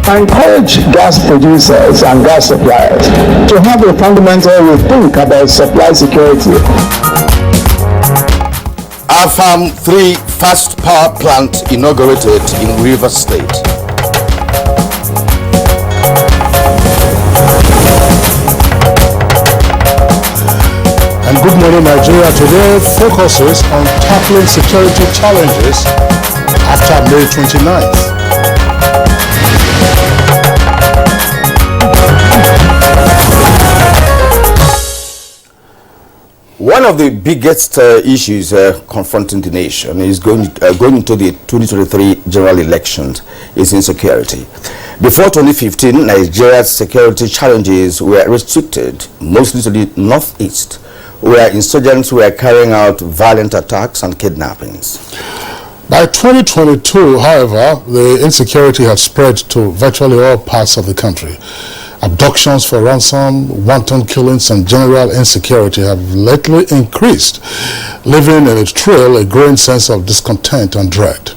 I encourage gas producers and gas suppliers to have a fundamental rethink about supply security. Farm 3 fast power plant inaugurated in Rivers State. And Good Morning Nigeria today focuses on tackling security challenges after May 29th. One of the biggest issues confronting the nation is going into the 2023 general elections is insecurity. Before 2015, Nigeria's security challenges were restricted mostly to the northeast, where insurgents were carrying out violent attacks and kidnappings. By 2022, however, the insecurity had spread to virtually all parts of the country. Abductions for ransom, wanton killings, and general insecurity have lately increased, leaving in its trail a growing sense of discontent and dread.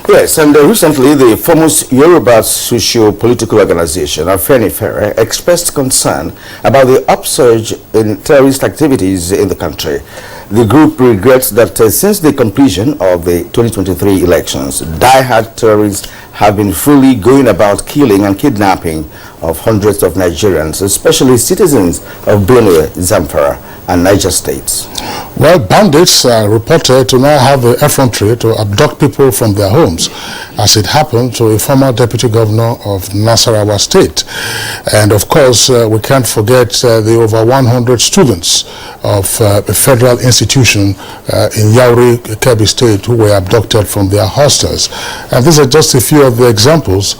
Yes, and recently the foremost Yoruba socio-political organization, Afenifere, expressed concern about the upsurge in terrorist activities in the country. The group regrets that since the completion of the 2023 elections, die-hard terrorists have been fully going about killing and kidnapping of hundreds of Nigerians, especially citizens of Benue, Zamfara, and Niger states. Well, bandits are reported to now have the effrontery to abduct people from their homes, as it happened to a former deputy governor of Nasarawa State. And of course, we can't forget the over 100 students of a federal institution in Yauri, Kebbi State, who were abducted from their hostels. And these are just a few of the examples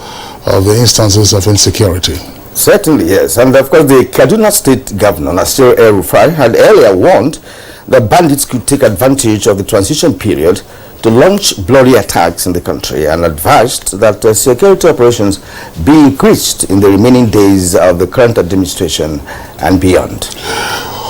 of the instances of insecurity. Certainly, yes. And of course, the Kaduna State Governor, Nasir El-Rufai, had earlier warned that bandits could take advantage of the transition period to launch bloody attacks in the country, and advised that security operations be increased in the remaining days of the current administration and beyond.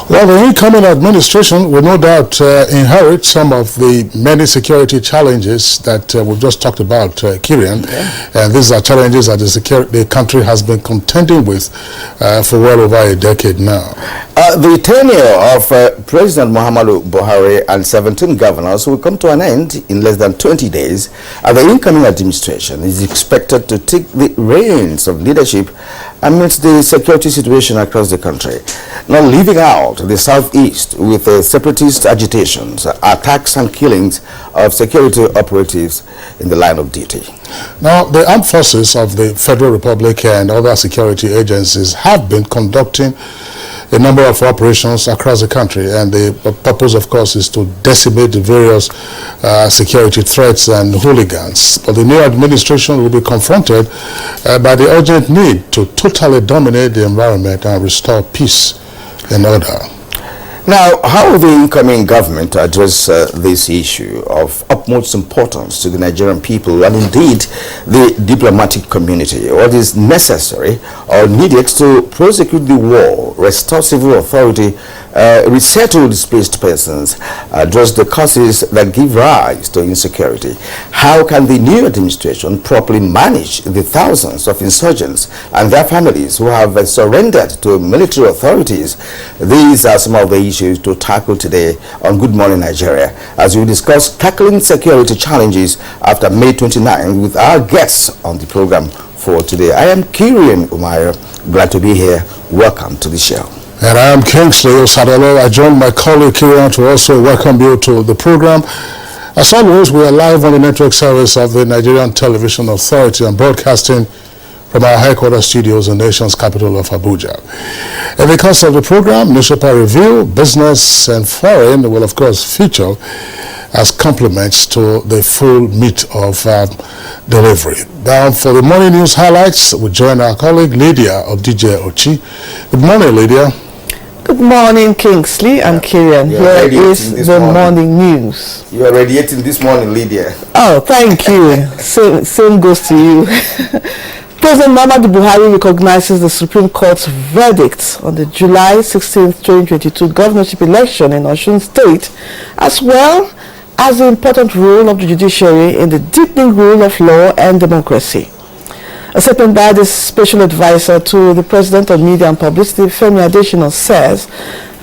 Well, the incoming administration will no doubt inherit some of the many security challenges that we've just talked about, Kirian. Okay. And these are challenges that the country has been contending with for well over a decade now. The tenure of President Muhammadu Buhari and 17 governors will come to an end in less than 20 days, and the incoming administration is expected to take the reins of leadership amidst the security situation across the country. Now, leaving out the southeast with separatist agitations, attacks and killings of security operatives in the line of duty. Now, the armed forces of the Federal Republic and other security agencies have been conducting a number of operations across the country, and the purpose, of course, is to decimate the various security threats and hooligans. But the new administration will be confronted by the urgent need to totally dominate the environment and restore peace and order. Now, how will the incoming government address this issue of utmost importance to the Nigerian people and indeed the diplomatic community? What is necessary or needed to prosecute the war, restore civil authority, resettle displaced persons, address the causes that give rise to insecurity? How can the new administration properly manage the thousands of insurgents and their families who have surrendered to military authorities? These are some of the issues to tackle today on Good Morning Nigeria, as we discuss tackling security challenges after May 29 with our guests on the program for today. I am Kirian Umayo, glad to be here. Welcome to the show. And I am Kingsley Osadolo. I joined my colleague Kirian to also welcome you to the program. As always, we are live on the network service of the Nigerian Television Authority and broadcasting from our headquarters studios in the nation's capital of Abuja. In the course of the program, newspaper review, business and foreign will of course feature as complements to the full meat of delivery. Now for the morning news highlights, we join our colleague Lydia of DJ Ochi. Good morning, Lydia. Good morning, Kingsley and Kirian. Here is the morning news. You are radiating this morning, Lydia. Oh, thank you. Same goes to you. President Muhammadu Buhari recognizes the Supreme Court's verdict on the July 16, 2022 governorship election in Osun State, as well as the important role of the judiciary in the deepening rule of law and democracy. A statement by the special advisor to the President of Media and Publicity, Femi Adesina, says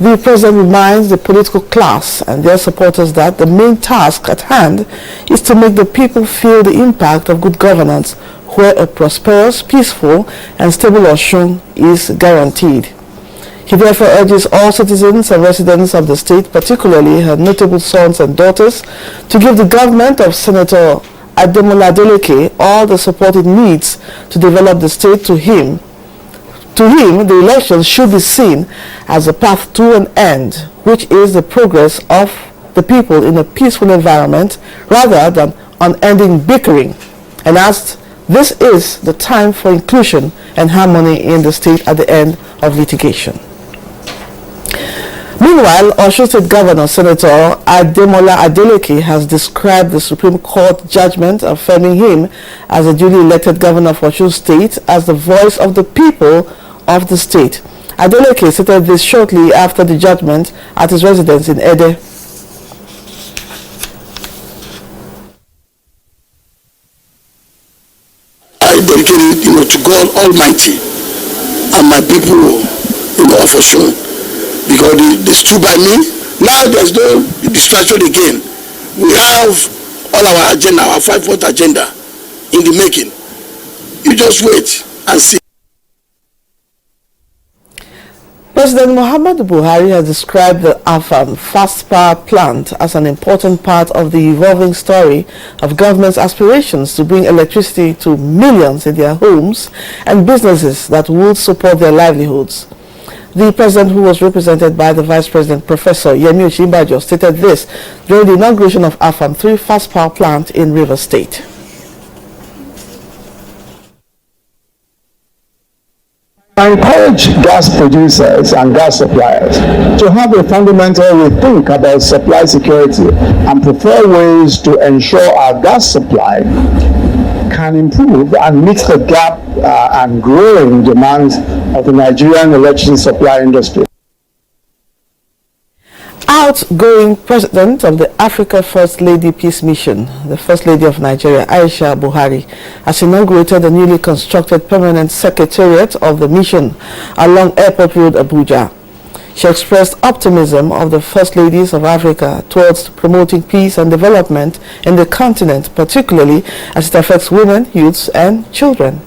the President reminds the political class and their supporters that the main task at hand is to make the people feel the impact of good governance where a prosperous, peaceful and stable Osun is guaranteed. He therefore urges all citizens and residents of the state, particularly her notable sons and daughters, to give the government of Senator Ademola Adeleke all the support it needs to develop the state. To him, the elections should be seen as a path to an end, which is the progress of the people in a peaceful environment rather than unending bickering, and asked, this is the time for inclusion and harmony in the state at the end of litigation. Meanwhile, Osun State Governor Senator Ademola Adeleke has described the Supreme Court judgment affirming him as a duly elected governor of Osun State as the voice of the people of the state. Adeleke stated this shortly after the judgment at his residence in Ede. I dedicate it, to God Almighty and my people, of Osun. Because they stood by me. Now there's no distraction again. We have all our agenda, our 5-point agenda in the making. You just wait and see. President Muhammadu Buhari has described the Afan fast power plant as an important part of the evolving story of government's aspirations to bring electricity to millions in their homes and businesses that would support their livelihoods. The president, who was represented by the Vice President, Professor Yemi Osinbajo, stated this during the inauguration of Afam 3 fast power plant in Rivers State. I encourage gas producers and gas suppliers to have a fundamental rethink about supply security and prefer ways to ensure our gas supply can improve and meet the gap and growing demands of the Nigerian electricity supply industry. Outgoing President of the Africa First Lady Peace Mission, the First Lady of Nigeria, Aisha Buhari, has inaugurated the newly constructed permanent secretariat of the mission along Airport Road, Abuja. She expressed optimism of the First Ladies of Africa towards promoting peace and development in the continent, particularly as it affects women, youths, and children.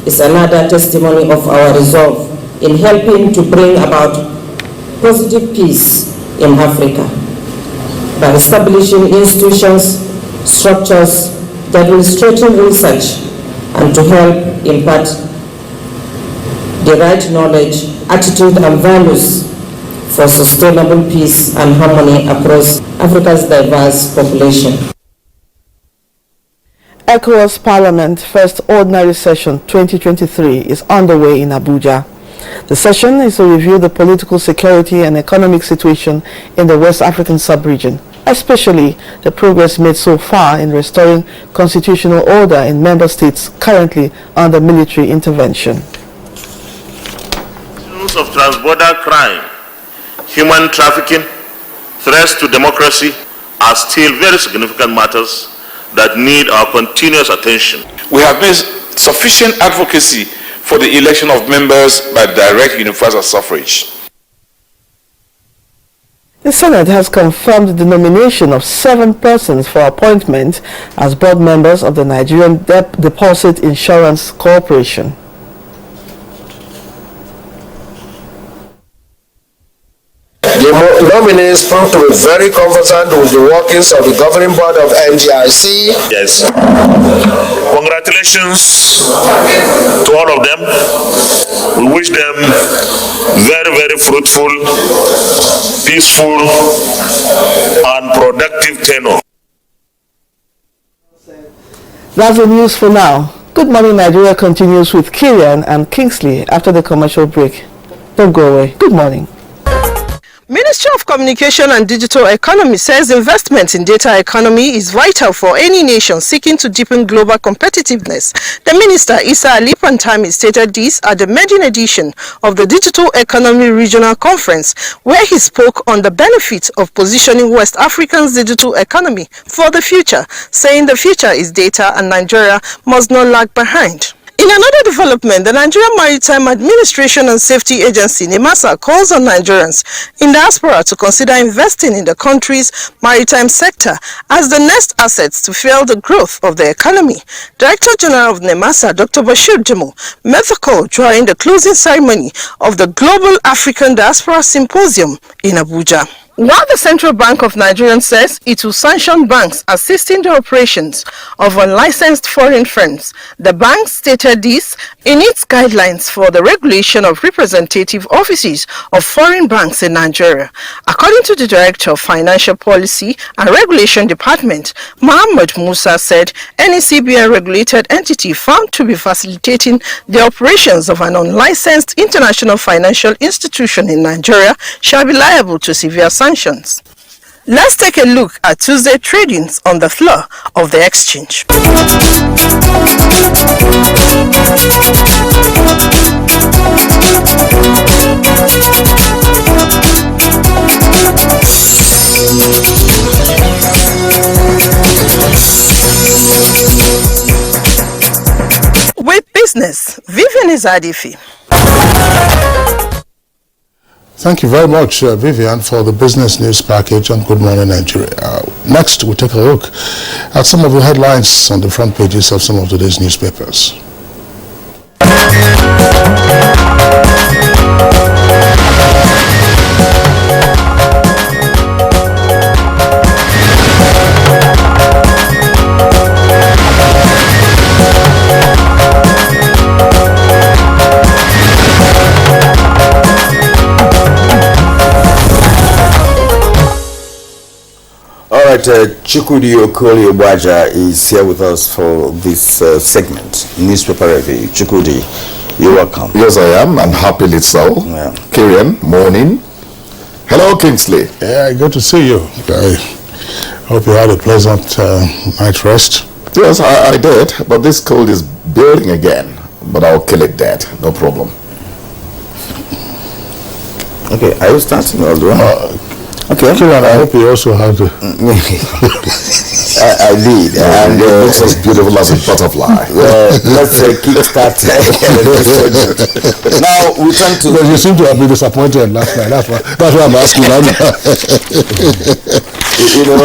It's another testimony of our resolve in helping to bring about positive peace in Africa by establishing institutions, structures that will strengthen research and to help impart the right knowledge, attitude and values for sustainable peace and harmony across Africa's diverse population. ECOWAS Parliament First Ordinary Session 2023 is underway in Abuja. The session is to review the political, security and economic situation in the West African sub-region, especially the progress made so far in restoring constitutional order in member states currently under military intervention. Issues of transborder crime, human trafficking, threats to democracy are still very significant matters that need our continuous attention. We have made sufficient advocacy for the election of members by direct universal suffrage. The Senate has confirmed the nomination of 7 persons for appointment as board members of the Nigerian Deposit Insurance Corporation. The nominees proved to be very conversant with the workings of the governing board of NGIC. Yes. Congratulations to all of them. We wish them very, very fruitful, peaceful, and productive tenure. That's the news for now. Good Morning Nigeria continues with Kirian and Kingsley after the commercial break. Don't go away. Good morning. Ministry of Communication and Digital Economy says investment in data economy is vital for any nation seeking to deepen global competitiveness. The Minister, Issa Ali Pantami, stated this at the maiden edition of the Digital Economy Regional Conference, where he spoke on the benefits of positioning West Africa's digital economy for the future, saying the future is data and Nigeria must not lag behind. In another development, the Nigerian Maritime Administration and Safety Agency, NIMASA, calls on Nigerians in diaspora to consider investing in the country's maritime sector as the next assets to fuel the growth of the economy. Director General of NIMASA, Dr. Bashir Jimo, made the call during the closing ceremony of the Global African Diaspora Symposium in Abuja. While the Central Bank of Nigeria says it will sanction banks assisting the operations of unlicensed foreign firms, the bank stated this in its guidelines for the regulation of representative offices of foreign banks in Nigeria. According to the Director of Financial Policy and Regulation Department, Muhammad Musa said any CBN-regulated entity found to be facilitating the operations of an unlicensed international financial institution in Nigeria shall be liable to severe sanctions. Let's take a look at Tuesday tradings on the floor of the exchange. With business, Vivian Izadifi. Thank you very much, Vivian, for the business news package on Good Morning Nigeria. Next, we'll take a look at some of the headlines on the front pages of some of today's newspapers. All right, Chukwudi Abuja is here with us for this segment, newspaper review. Chukwudi, you're welcome. Yes, I am, and happily so. Yeah. Kirian, morning. Hello, Kingsley. Yeah, good to see you. I hope you had a pleasant night rest. Yes, I did, but this cold is building again. But I'll kill it dead, no problem. Okay, are you starting or do Okay, Kirian, I hope you also had I did, and it looks as beautiful as a butterfly. Let's kickstart. Now we turn to. You seem to have been disappointed last night. That's why I'm asking now. You know,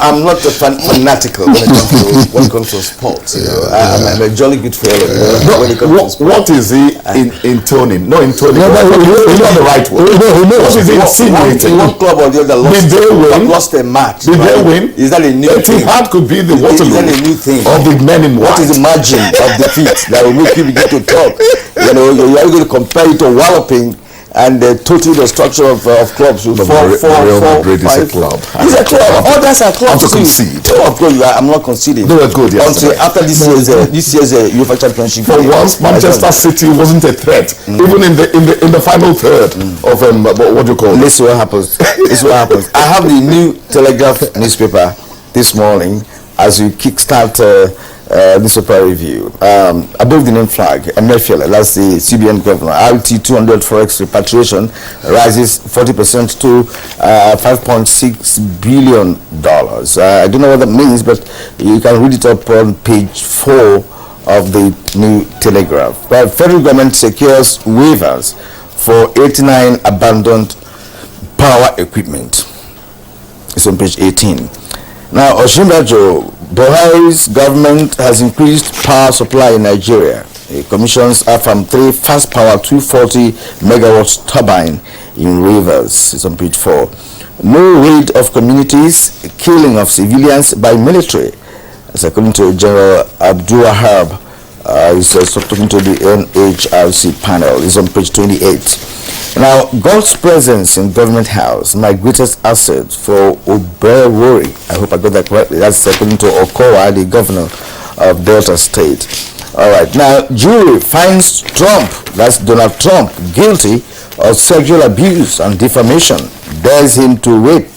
I'm not a fanatical when it comes to sports. You know, I'm a jolly good fellow. When it comes to sports. What is he intoning? No, intoning. He's not the right word. What is he insinuating? One club or the other lost a match. Did they win? Is that a new thing? Etihad could be the Waterloo. Is that a new thing? Of the men in white. What is the margin of defeat that will make you begin to talk? You know, you're going to compare it to walloping and the total destruction of clubs with Real Madrid is a club. It's a club. Others are clubs. I'm to concede. Oh, of course, I'm not conceding. They were good yesterday. Until after this year's UEFA Championship. For once, Manchester City wasn't a threat, even in the final third of what do you call it? Let's see what happens. Let's see what happens. I have the New Telegraph newspaper this morning as we kickstart newspaper review. Above the name flag, Emefiele, that's the CBN governor. RT 200 forex repatriation rises 40% to $5.6 billion. I don't know what that means, but you can read it up on page 4 of the New Telegraph. Well, federal government secures waivers for 89 abandoned power equipment. It's on page 18. Now, Oshimbajo, Buhari's government has increased power supply in Nigeria. It commissions from 3 fast power 240 megawatts turbine in Rivers. It's on page 4. No raid of communities, killing of civilians by military. As according to General Abdul Wahab, he's talking to the NHRC panel. It's on page 28. Now, God's presence in Government House, my greatest asset for Oberwori. I hope I got that correctly. That's according to Okowa, the governor of Delta State. All right. Now, jury finds Trump, that's Donald Trump, guilty of sexual abuse and defamation. Dares him to rape.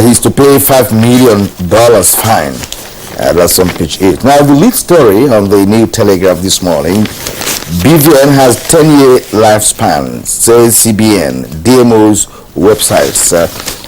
He's to pay $5 million fine. That's on page 8. Now, the lead story on the New Telegraph this morning, BVN has 10-year lifespan, says CBN, DMO's websites.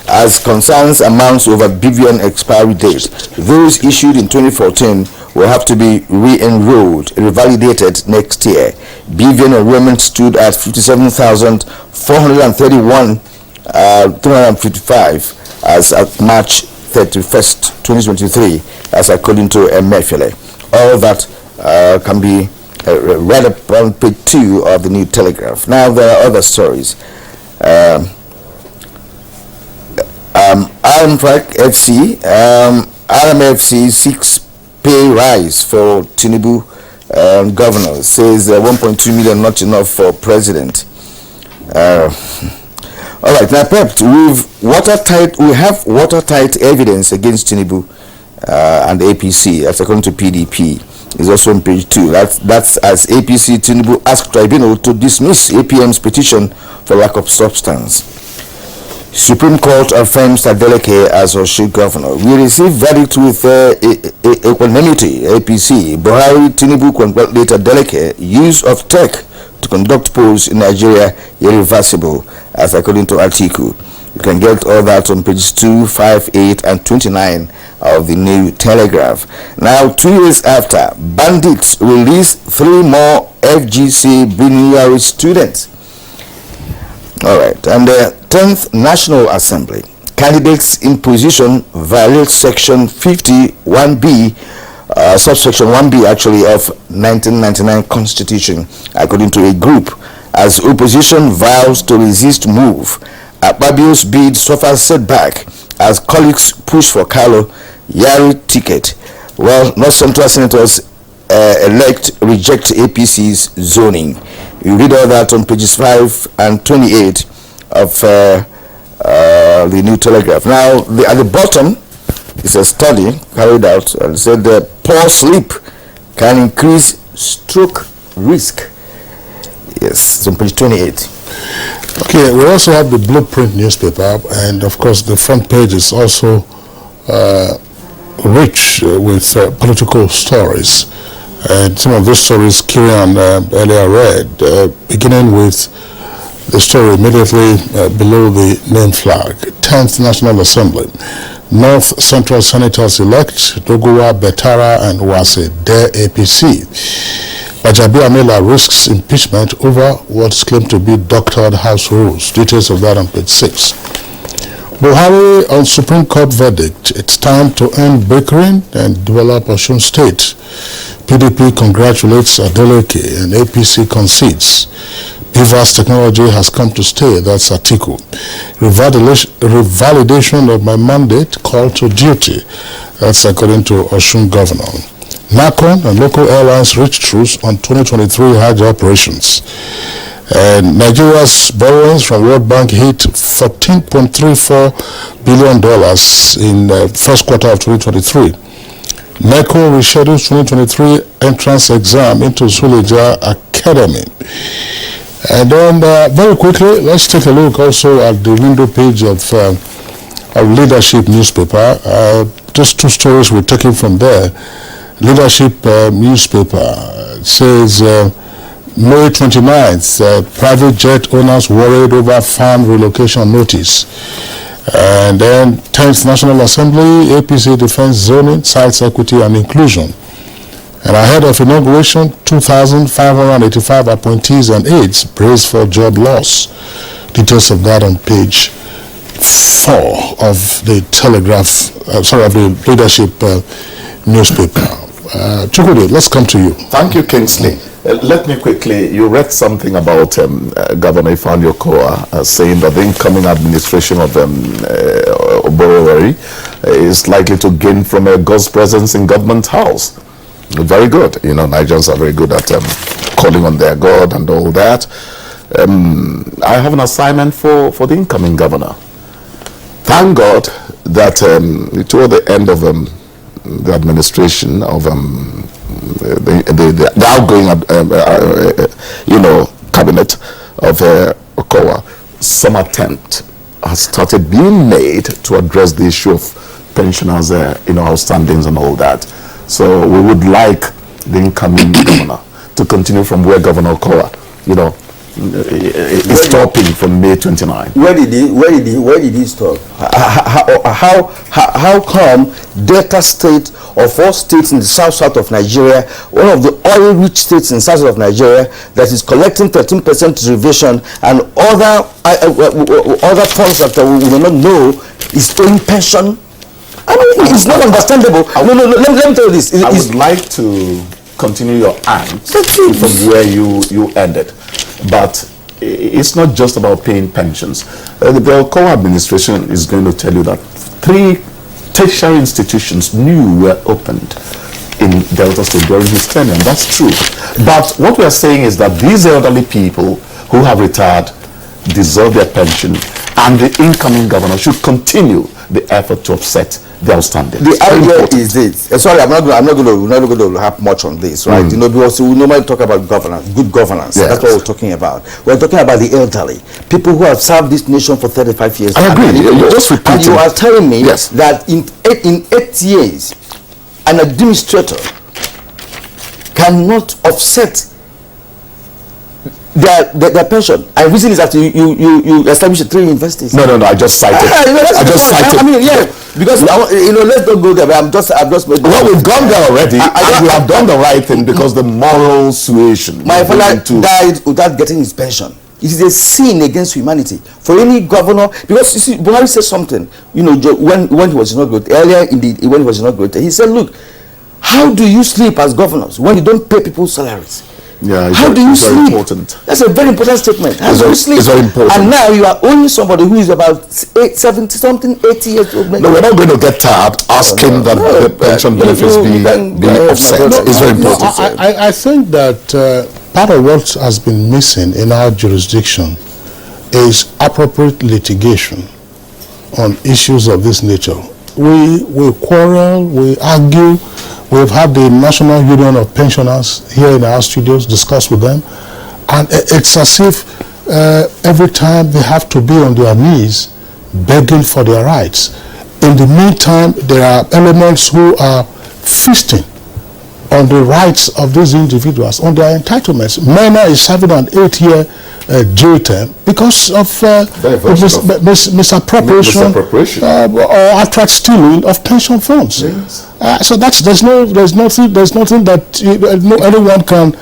As concerns amounts over BVN expiry date, those issued in 2014 will have to be re-enrolled, revalidated next year. BVN enrollment stood at 57,431,355 as at March 31st, 2023, as according to Emefiele. All that can be read up on page 2 of the New Telegraph. Now, there are other stories. RMFC seeks pay rise for Tinubu governor, says 1.2 million not enough for president. All right, now perhaps we have watertight evidence against Tinubu and APC, as according to PDP. Is also on page 2. That's as APC Tinubu asked tribunal to dismiss APM's petition for lack of substance. Supreme Court affirms Adeleke as Osun governor. We receive verdict with equanimity. APC Buhari Tinubu congratulate Adeleke use of tech to conduct polls in Nigeria irreversible, as according to Atiku. You can get all that on pages 2, 5, 8, and 29 of the New Telegraph. Now, 2 years after, bandits release 3 more FGC Benue students. All right, and the 10th National Assembly, candidates in position violate section 51B, subsection 1B actually, of 1999 Constitution, according to a group, as opposition vows to resist move. Akpabio's bid suffers setback as colleagues push for Carlo Yari ticket. Well, North Central Senators elect reject APC's zoning. You read all that on pages 5 and 28 of the New Telegraph. Now, at the bottom is a study carried out and said that poor sleep can increase stroke risk. Yes, it's on page 28. Okay, we also have the Blueprint newspaper, and of course the front page is also rich with political stories. And some of those stories Kieran earlier read, beginning with the story immediately below the name flag. 10th National Assembly. North Central Senators elect Doguwa, Betara, and Wase dare APC. Bajabi Amila risks impeachment over what's claimed to be doctored house rules. Details of that on page 6. Buhari on Supreme Court verdict. It's time to end bickering and develop Osun State. PDP congratulates Adeleke and APC concedes. BVAS technology has come to stay. That's Atiku. Revalidation of my mandate, call to duty. That's according to Osun governor. NACON and local airlines reach truce on 2023 Hajj operations. And Nigeria's borrowings from World Bank hit $14.34 billion in the first quarter of 2023. NECO reschedules 2023 entrance exam into Suleja Academy. And then very quickly, let's take a look also at the window page of Leadership newspaper. Just 2 stories we're taking from there. Leadership newspaper says May 29th, private jet owners worried over farm relocation notice. And then 10th National Assembly, APC defense zoning, sites equity and inclusion. And ahead of inauguration, 2,585 appointees and aides praised for job loss. Details of that on page 4 of the Telegraph, of the Leadership newspaper. Chukwudi, let's come to you. Thank you, Kingsley. Let me quickly, you read something about Governor Ifeanyi Okowa saying that the incoming administration of Oboroweri is likely to gain from God's presence in government house. Very good. You know, Nigerians are very good at calling on their God and all that. I have an assignment for the incoming governor. Thank God that toward the end of the administration of the outgoing, cabinet of Okowa, some attempt has started being made to address the issue of pensioners, outstandings and all that. So we would like the incoming governor to continue from where Governor Okowa, is stopping from May 29. Where did he stop? How come Delta State or 4 states in the south of Nigeria, one of the oil-rich states in the south of Nigeria, that is collecting 13% reservation and other funds that we do not know is paying pension? I mean, it's not understandable. Let me tell you this. I would like to continue your answer from where you ended. But it's not just about paying pensions. The Okowa administration is going to tell you that 3 tertiary institutions were opened in Delta State during his tenure, and that's true. But what we are saying is that these elderly people who have retired deserve their pension, and the incoming governor should continue the effort to offset the outstanding. The idea is this. Sorry, we're not going to have much on this, right? Because we normally talk about governance, good governance. Yes. That's what we're talking about. We're talking about the elderly, people who have served this nation for 35 years. I agree. And you are telling me that in 8 years, an administrator cannot offset their pension. And reason is that you established 3 universities. No, I just cited. I mean, yeah, because let's not go there. But I've just. Well, we've gone there already, and we have done the right thing because the moral suasion. My father died without getting his pension. It is a sin against humanity for any governor, because you see, Buhari said something. When he was inaugurated when he was inaugurated, he said, "Look, how do you sleep as governors when you don't pay people's salaries?" Yeah, how do you sleep? Important. That's a very important statement. How do you sleep? It's very important. And now you are only somebody who is about 70-something, 80 years old. No, we're not going to get tired asking that the pension benefits be offset. It's very important. I think that part of what has been missing in our jurisdiction is appropriate litigation on issues of this nature. We quarrel, we argue. We've had the National Union of Pensioners here in our studios, discuss with them, and it's as if every time they have to be on their knees begging for their rights. In the meantime, there are elements who are feasting on the rights of these individuals, on their entitlements. Mena is serving an 8-year jail term because of misappropriation or outright stealing of pension funds. Yes. So there's nothing that anyone can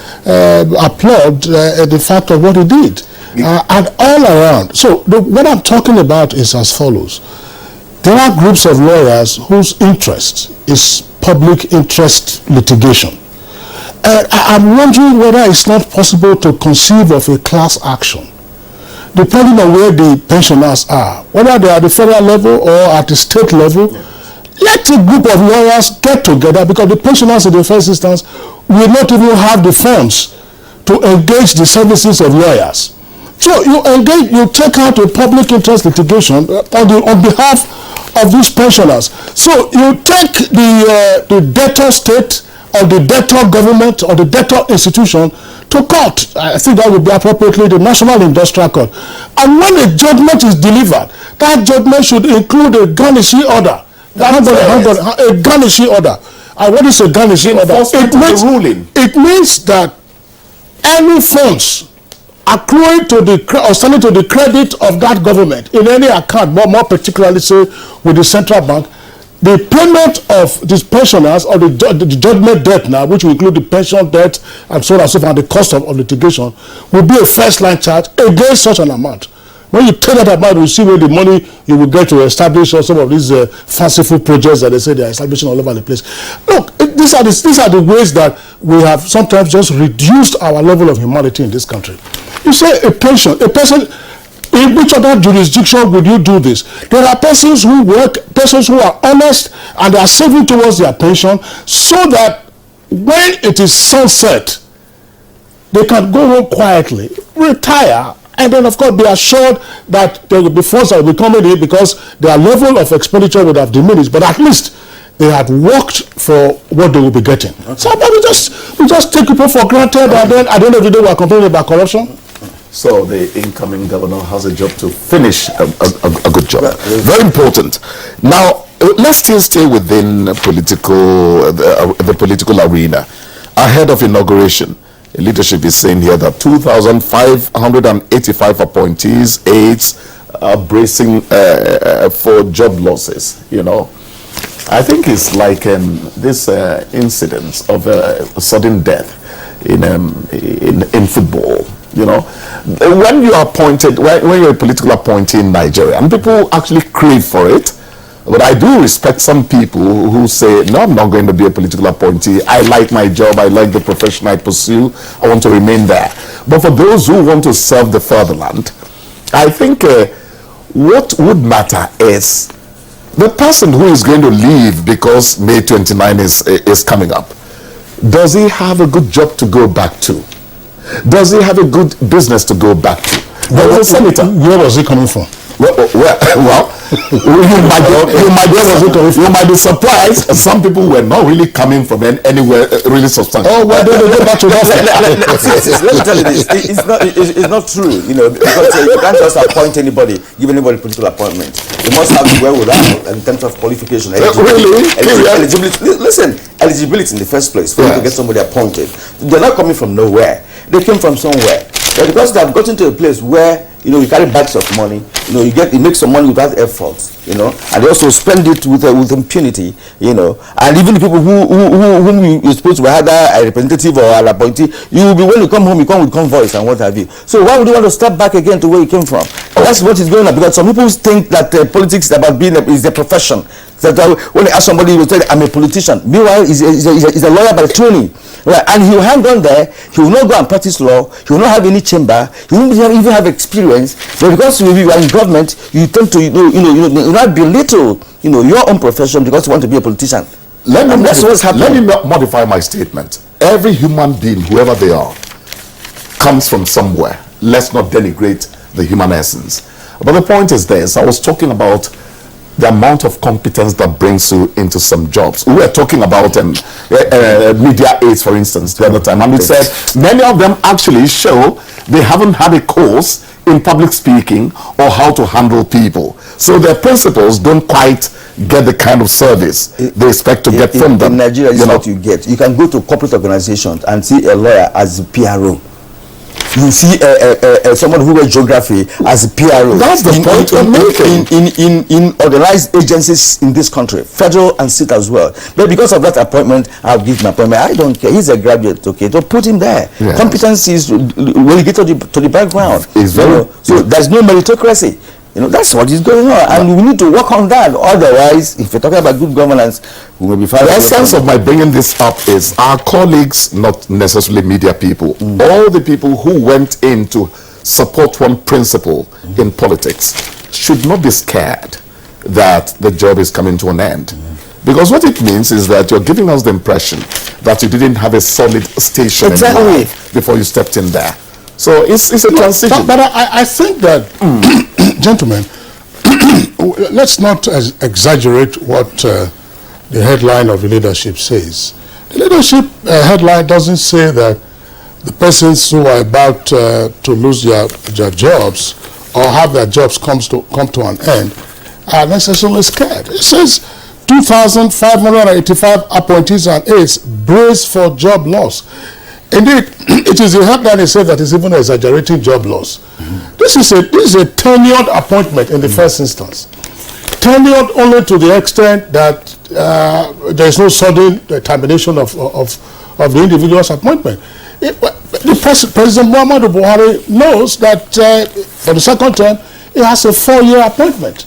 applaud the fact of what he did, and all around. So what I'm talking about is as follows: there are groups of lawyers whose interest is public interest litigation. I'm wondering whether it's not possible to conceive of a class action, depending on where the pensioners are, whether they are at the federal level or at the state level. Let a group of lawyers get together, because the pensioners in the first instance will not even have the funds to engage the services of lawyers. So you take out a public interest litigation on behalf of these pensioners. So you take the debtor state or the debtor government or the debtor institution to court. I think that would be appropriately the National Industrial Court. And when a judgment is delivered, that judgment should include a garnishee order. A garnishee order. And what is a garnishee order? It means that any funds accruing to or standing to the credit of that government in any account, more particularly say with the central bank, the payment of these pensioners or the judgment debt now, which will include the pension debt and so on and so forth, and the cost of litigation, will be a first line charge against such an amount. When you take that amount, you see where the money you will get to establish some of these fanciful projects that they say they are establishing all over the place. Look, these are the ways that we have sometimes just reduced our level of humanity in this country. You say a person, in which other jurisdiction would you do this? There are persons who work, persons who are honest, and they are saving towards their pension, so that when it is sunset, they can go home quietly, retire, and then of course be assured that there will be funds that will be coming in, because their level of expenditure would have diminished, but at least they had worked for what they will be getting. Okay. So but we just take people for granted, and then at the end of the day we are complaining about corruption. So the incoming governor has a job to finish a good job. Very important. Now, let's still stay within the political arena. Ahead of inauguration, leadership is saying here that 2,585 appointees, aides, are bracing for job losses. You know, I think it's like this incidence of sudden death in football. You know, when you are appointed, when you're a political appointee in Nigeria, and people actually crave for it, but I do respect some people who say, no, I'm not going to be a political appointee. I like my job. I like the profession I pursue. I want to remain there. But for those who want to serve the fatherland, I think what would matter is the person who is going to leave because May 29 is coming up. Does he have a good job to go back to? Does he have a good business to go back to? There was a senator. Where was he coming from? You might be surprised. Some people were not really coming from anywhere really substantial. Oh, well, they go back to that. Let me tell you this. It's not true, you know, because you can't just appoint anybody, give anybody political appointment. You must have the wherewithal in terms of qualification. Eligibility. Listen, eligibility in the first place for you to get somebody appointed. They're not coming from nowhere. They came from somewhere. But because they have gotten to a place where, you know, you carry bags of money, you know, you make some money without effort, you know, and they also spend it with impunity, you know, and even the people whom you're supposed to be either a representative or an appointee, you will be, when you come home, you come with convoys and what have you. So why would you want to step back again to where you came from? That's what is going on, because some people think that politics is about being is a profession. That when they ask somebody, he will say, I'm a politician. Meanwhile, he's a lawyer by training. Right? And he will hang on there. He will not go and practice law. He will not have any chamber. He won't even have experience. But because you are in government, you tend to not belittle your own profession because you want to be a politician. Let me modify my statement. Every human being, whoever they are, comes from somewhere. Let's not denigrate the human essence. But the point is this: I was talking about the amount of competence that brings you into some jobs. We were talking about media aids, for instance, the other time, and we said many of them actually show they haven't had a course in public speaking or how to handle people. So their principals don't quite get the kind of service they expect to get from them. In Nigeria, this is what you get. You can go to corporate organizations and see a lawyer as a PRO. You see someone who read geography as a PRO. That's the point I'm making. In organized agencies in this country, federal and state as well. But because of that appointment, I'll give him an appointment. I don't care. He's a graduate, okay? So put him there. Yes. Competence is relegated to the background. So there's no meritocracy. You know, that's what is going on, and we need to work on that. Otherwise, if you're talking about good governance, we will be fine. The essence of my bringing this up is our colleagues, not necessarily media people, all the people who went in to support one principle in politics should not be scared that the job is coming to an end. Because what it means is that you're giving us the impression that you didn't have a solid station in life before you stepped in there. So it's a transition. But I think that, gentlemen, let's not exaggerate what the headline of the leadership says. The leadership headline doesn't say that the persons who are about to lose their jobs or have their jobs come to an end are necessarily scared. It says 2,585 appointees and aides brace for job loss. Indeed, it is the headline that says that it's even exaggerating job loss. This is a tenured appointment in the first instance. Tenured only to the extent that there is no sudden termination of the individual's appointment. President Muhammadu Buhari knows that for the second term, he has a 4-year appointment,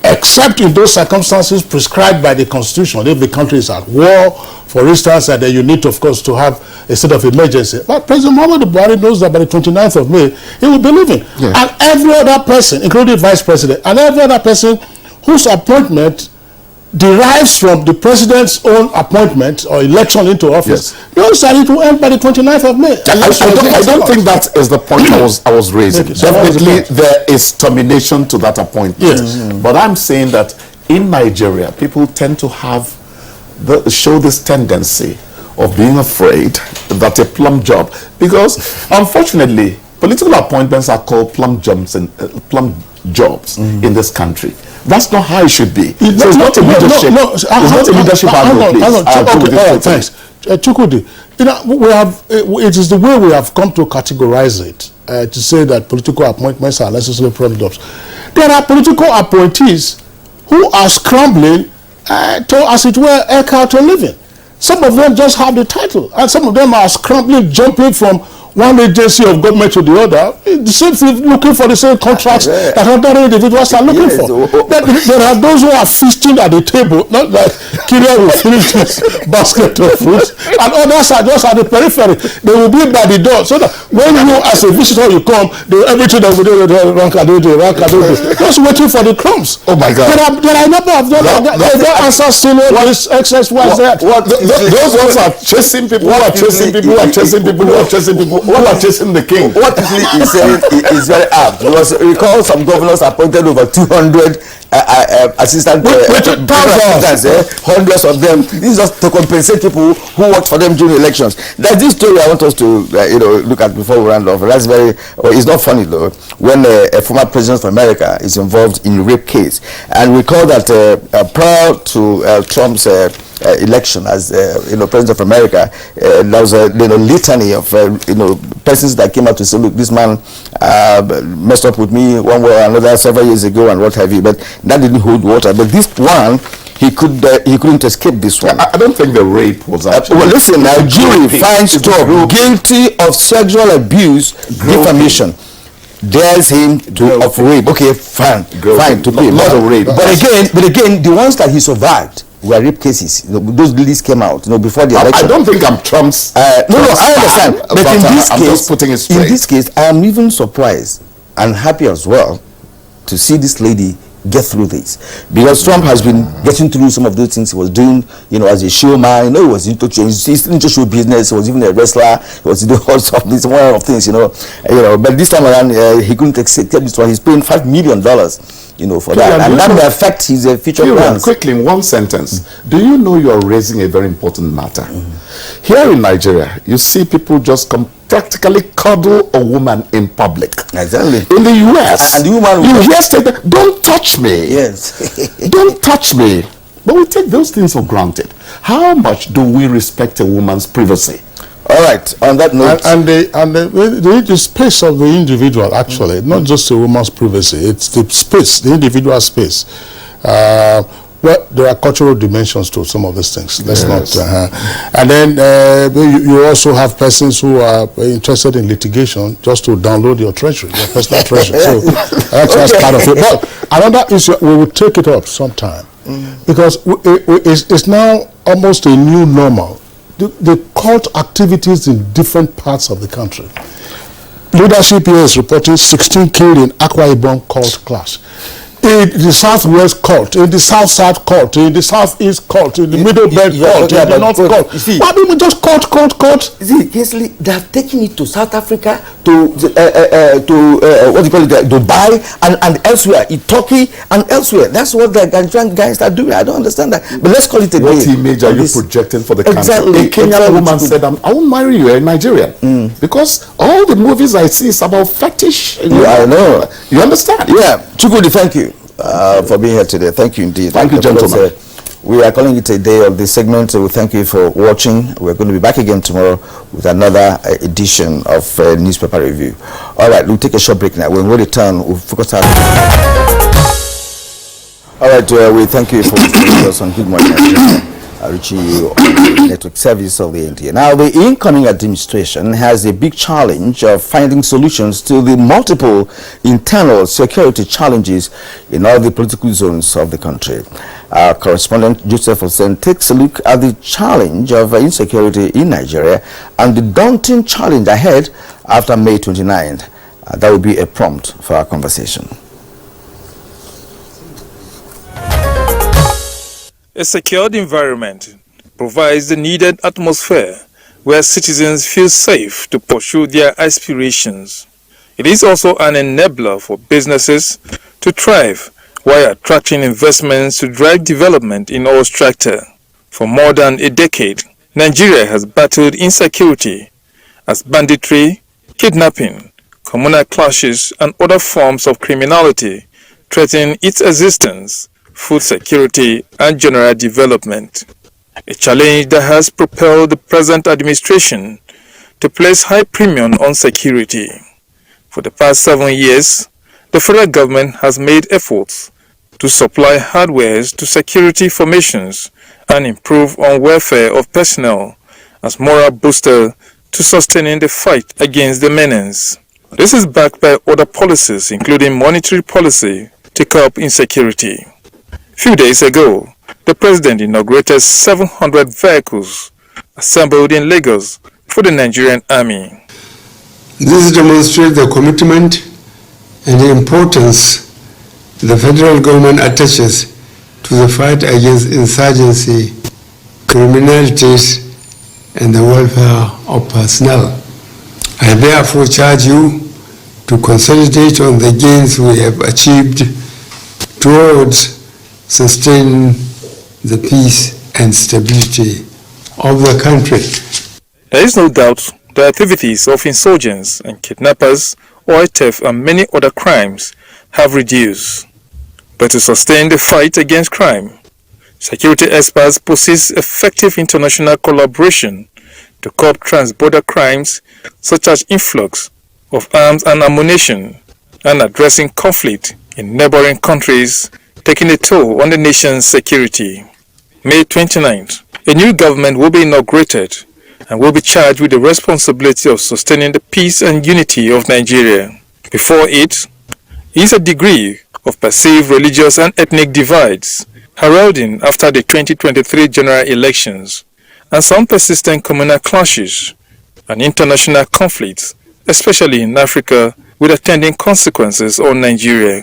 except in those circumstances prescribed by the Constitution. If the country is at war, for instance, and then you need, of course, to have a state of emergency. But President Muhammadu Buhari knows that by the 29th of May, he will be leaving. Yes. And every other person, including Vice President, and every other person whose appointment derives from the President's own appointment or election into office, knows that it will end by the 29th of May. I don't think that is the point I was raising. Definitely there is termination to that appointment. Yes. But I'm saying that in Nigeria, people tend to have show this tendency of being afraid that a plum job, because unfortunately political appointments are called plum jobs in this country. That's not how it should be. It's not a leadership. It's not a leadership advocate. Thanks. Chukwudi, it is the way we have come to categorize it, to say that political appointments are necessarily plum jobs. There are political appointees who are scrambling to, as it were, eke out a living. Some of them just have the title, and some of them are scrambling, jumping from one agency of government to the other, the same thing, looking for the same contracts that other individuals are looking for. There are those who are feasting at the table, not like Kyria will finish this basket of fruits, and others are just at the periphery. They will be by the door, so that when you, as a visitor, you come, everything that we do, just waiting for the crumbs. Oh my God! There are a number of them. They don't answer still this excess was that. Those ones are chasing people. Who are chasing people? Who are chasing people? Who are chasing people? Who are chasing the king? What he said is very apt. Because recall some governors appointed over 200 assistant hundreds of them. This is just to compensate people who worked for them during elections. That's this story I want us to look at before we round off. That's very. It's not funny though when a former president of America is involved in a rape case, and we call that prior to Trump's election as president of America, there was a litany of persons that came out to say, look, this man messed up with me one way or another several years ago and what have you, but that didn't hold water. But this one, he couldn't escape this one. I don't think the rape was actually. Well, listen now, jury finds Trump guilty of sexual abuse, defamation. Dares him of rape. Okay, fine, to pay. Not of rape. But again, the ones that he survived were rape cases. Those lists came out, before the election. I don't think I'm Trump's. No, I understand. But in this I'm case, just putting it straight. In this case, I am even surprised and happy as well to see this lady get through this, because Trump has been getting through some of those things he was doing, as a showman. He was into show business. He was even a wrestler. He was doing all sorts of these one of things, But this time around, he couldn't accept this one. He's paying $5 million. For that, and that will affect his future plans. Quickly, in one sentence, do you know you are raising a very important matter? Here in Nigeria, you see people just practically cuddle a woman in public. Exactly. In the US, and the woman you hear statement, "Don't touch me." Yes. Don't touch me. But we take those things for granted. How much do we respect a woman's privacy? All right. On that note, and the space of the individual, actually, not just a woman's privacy. It's the space, the individual space. Well, there are cultural dimensions to some of these things. Let's not. And then you also have persons who are interested in litigation just to download your treasury, your personal treasury. So that's part of it. But another issue, we will take it up sometime, because it's now almost a new normal. The cult activities in different parts of the country. Leadership here is reporting 16 killed in Akwa Ibom cult clash. In the southwest cult, in the south cult, in the southeast cult, in the middle belt cult, in the north cult. Why people just cult? See, Kesley, they have taken it to South Africa, to what do you call it, Dubai, and elsewhere, in Turkey and elsewhere. That's what the Nigerian guys are doing. I don't understand that. But let's call it a day. What image are you projecting for the country? Exactly. A Kenyan woman said, "I won't marry you, a Nigerian," because all the movies I see is about fetish. I know. You understand? Yeah. Chukwudi, thank you for being here today. Thank you indeed. Thank you, gentlemen. We are calling it a day of this segment. We thank you for watching. We're going to be back again tomorrow with another edition of Newspaper Review. All right, we'll take a short break now. When we return, we'll focus on... All right, we thank you for joining us on Good Morning Nigeria, reaching you on the network service of the NTA. Now, the incoming administration has a big challenge of finding solutions to the multiple internal security challenges in all the political zones of the country. Our correspondent Joseph Hussein takes a look at the challenge of insecurity in Nigeria and the daunting challenge ahead after May 29th. That will be a prompt for our conversation. A secured environment provides the needed atmosphere where citizens feel safe to pursue their aspirations. It is also an enabler for businesses to thrive while attracting investments to drive development in all strata. For more than a decade, Nigeria has battled insecurity as banditry, kidnapping, communal clashes, and other forms of criminality threaten its existence, food security, and general development. A challenge that has propelled the present administration to place high premium on security. For the past 7 years, the federal government has made efforts to supply hardware to security formations and improve on welfare of personnel as moral booster to sustaining the fight against the menace. This is backed by other policies, including monetary policy to curb insecurity. Few days ago, the president inaugurated 700 vehicles assembled in Lagos for the Nigerian Army. This demonstrates the commitment and the importance the federal government attaches to the fight against insurgency, criminalities, and the welfare of personnel. I therefore charge you to consolidate on the gains we have achieved towards sustaining the peace and stability of the country. There is no doubt the activities of insurgents and kidnappers, oil theft, and many other crimes have reduced. But to sustain the fight against crime, security experts possess effective international collaboration to curb trans-border crimes such as influx of arms and ammunition and addressing conflict in neighboring countries, taking a toll on the nation's security. May 29th, a new government will be inaugurated and will be charged with the responsibility of sustaining the peace and unity of Nigeria. Before it is a degree of perceived religious and ethnic divides, heralding after the 2023 general elections, and some persistent communal clashes and international conflicts, especially in Africa, with attending consequences on Nigeria.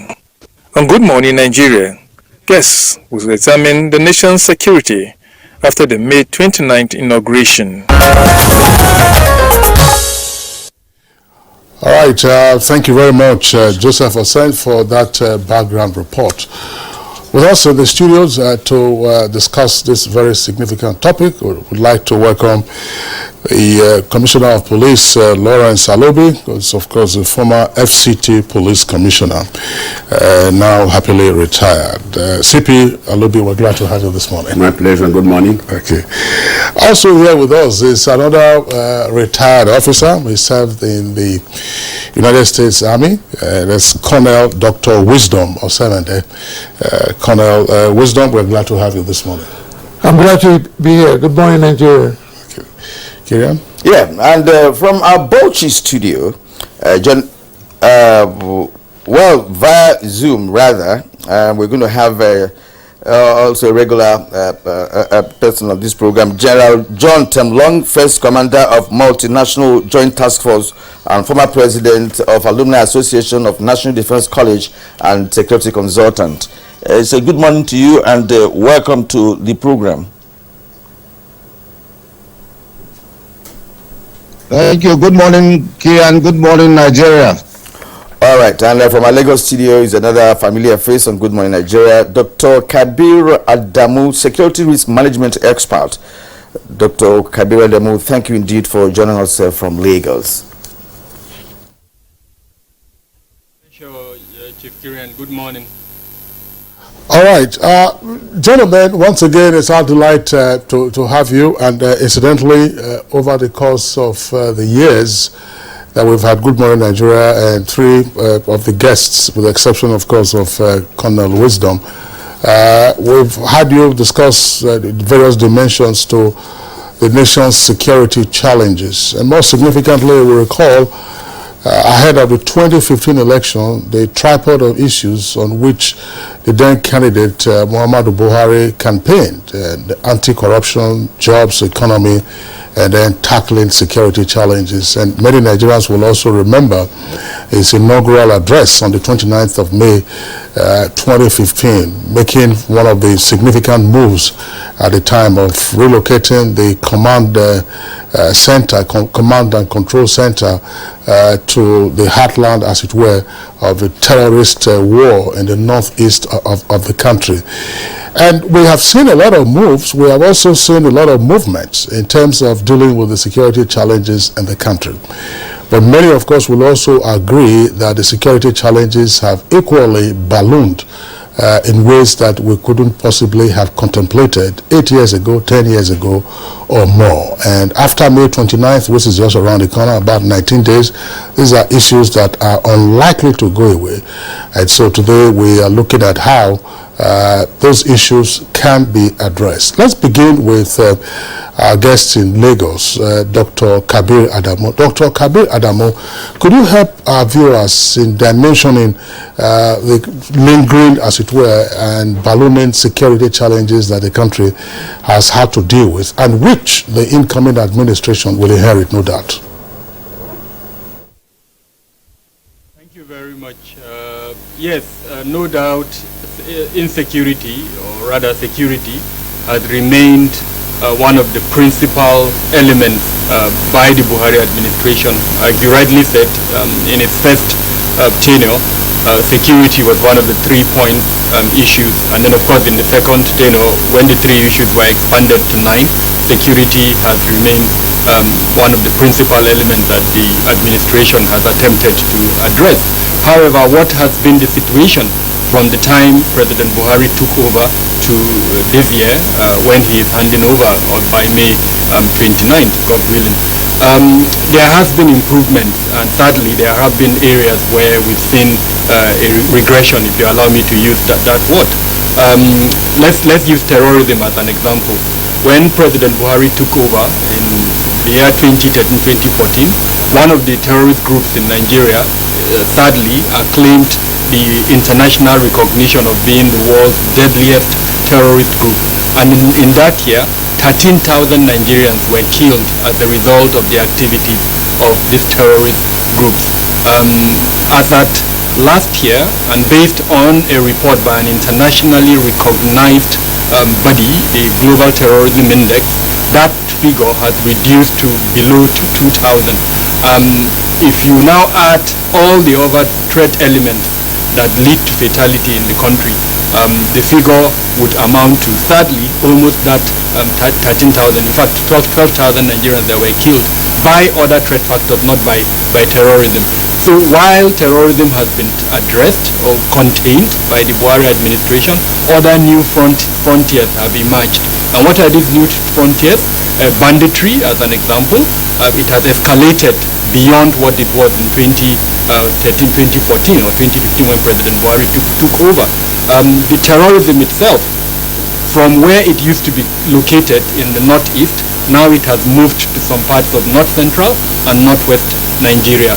On Good Morning Nigeria, guests will examine the nation's security after the May 29th inauguration. All right, thank you very much, Joseph Hussain, for that background report. With us in the studios to discuss this very significant topic, we would like to welcome the Commissioner of Police, Lawrence Alobi, who's of course the former FCT Police Commissioner, now happily retired. CP Alobi, we're glad to have you this morning. My pleasure, good morning. Okay. Also here with us is another retired officer. He served in the United States Army. That's Colonel Dr. Wisdom Osemende. Colonel Wisdom, we're glad to have you this morning. I'm glad to be here. Good morning, Nigeria. Okay. Kirian? Yeah, and from our Bauchi studio, John, well, via Zoom rather, we're going to have also a regular person of this program, General John Temlong, first commander of Multinational Joint Task Force and former president of Alumni Association of National Defense College and security consultant. So good morning to you and welcome to the program. Thank you. Good morning, Kian. Good morning, Nigeria. All right, and from our Lagos studio is another familiar face on Good Morning Nigeria, Dr. Kabir Adamu, security risk management expert. Dr. Kabir Adamu, thank you indeed for joining us from Lagos. Sure, Chief Kirian, good morning. All right, gentlemen, once again, it's our delight to have you, and incidentally, over the course of the years that we've had Good Morning Nigeria, and three of the guests, with the exception, of course, of Colonel Wisdom, we've had you discuss various dimensions to the nation's security challenges. And more significantly, we recall, ahead of the 2015 election, the tripod of issues on which the then candidate Muhammadu Buhari campaigned, the anti-corruption, jobs, economy, and then tackling security challenges. And many Nigerians will also remember his inaugural address on the 29th of May 2015, making one of the significant moves at the time of relocating the command and control center to the heartland, as it were, of the terrorist war in the northeast of the country. And we have seen a lot of moves. We have also seen a lot of movements in terms of dealing with the security challenges in the country. But many, of course, will also agree that the security challenges have equally ballooned in ways that we couldn't possibly have contemplated 8 years ago, 10 years ago, or more. And after May 29th, which is just around the corner, about 19 days, these are issues that are unlikely to go away. And so today we are looking at how those issues can be addressed. Let's begin with our guest in Lagos, Dr. Kabir Adamo. Dr. Kabir Adamo, could you help our viewers in dimensioning the lingering, as it were, and ballooning security challenges that the country has had to deal with, and which the incoming administration will inherit, no doubt? Thank you very much. Yes, no doubt insecurity, or rather security, has remained one of the principal elements by the Buhari administration. Like you rightly said, in its first tenure, security was one of the 3-point issues. And then, of course, in the second tenure, when the 3 issues were expanded to 9, security has remained one of the principal elements that the administration has attempted to address. However, what has been the situation from the time President Buhari took over to this year, when he is handing over by May 29th, God willing, there has been improvements, and sadly there have been areas where we've seen a regression, if you allow me to use that word. Let's use terrorism as an example. When President Buhari took over in the year 2013-2014, one of the terrorist groups in Nigeria sadly claimed the international recognition of being the world's deadliest terrorist group. And in that year, 13,000 Nigerians were killed as a result of the activities of these terrorist groups. As at last year, and based on a report by an internationally recognized body, the Global Terrorism Index, that figure has reduced to below 2,000. If you now add all the other threat elements that lead to fatality in the country, the figure would amount to, sadly, almost that 13,000, in fact 12,000 Nigerians that were killed by other threat factors, not by terrorism. So while terrorism has been addressed or contained by the Buhari administration, other new frontiers have emerged. And what are these new frontiers? Banditry, as an example, it has escalated beyond what it was in 2013-2014 or 2015 when President Buhari took over. The terrorism itself, from where it used to be located in the northeast, now it has moved to some parts of north central and northwest Nigeria.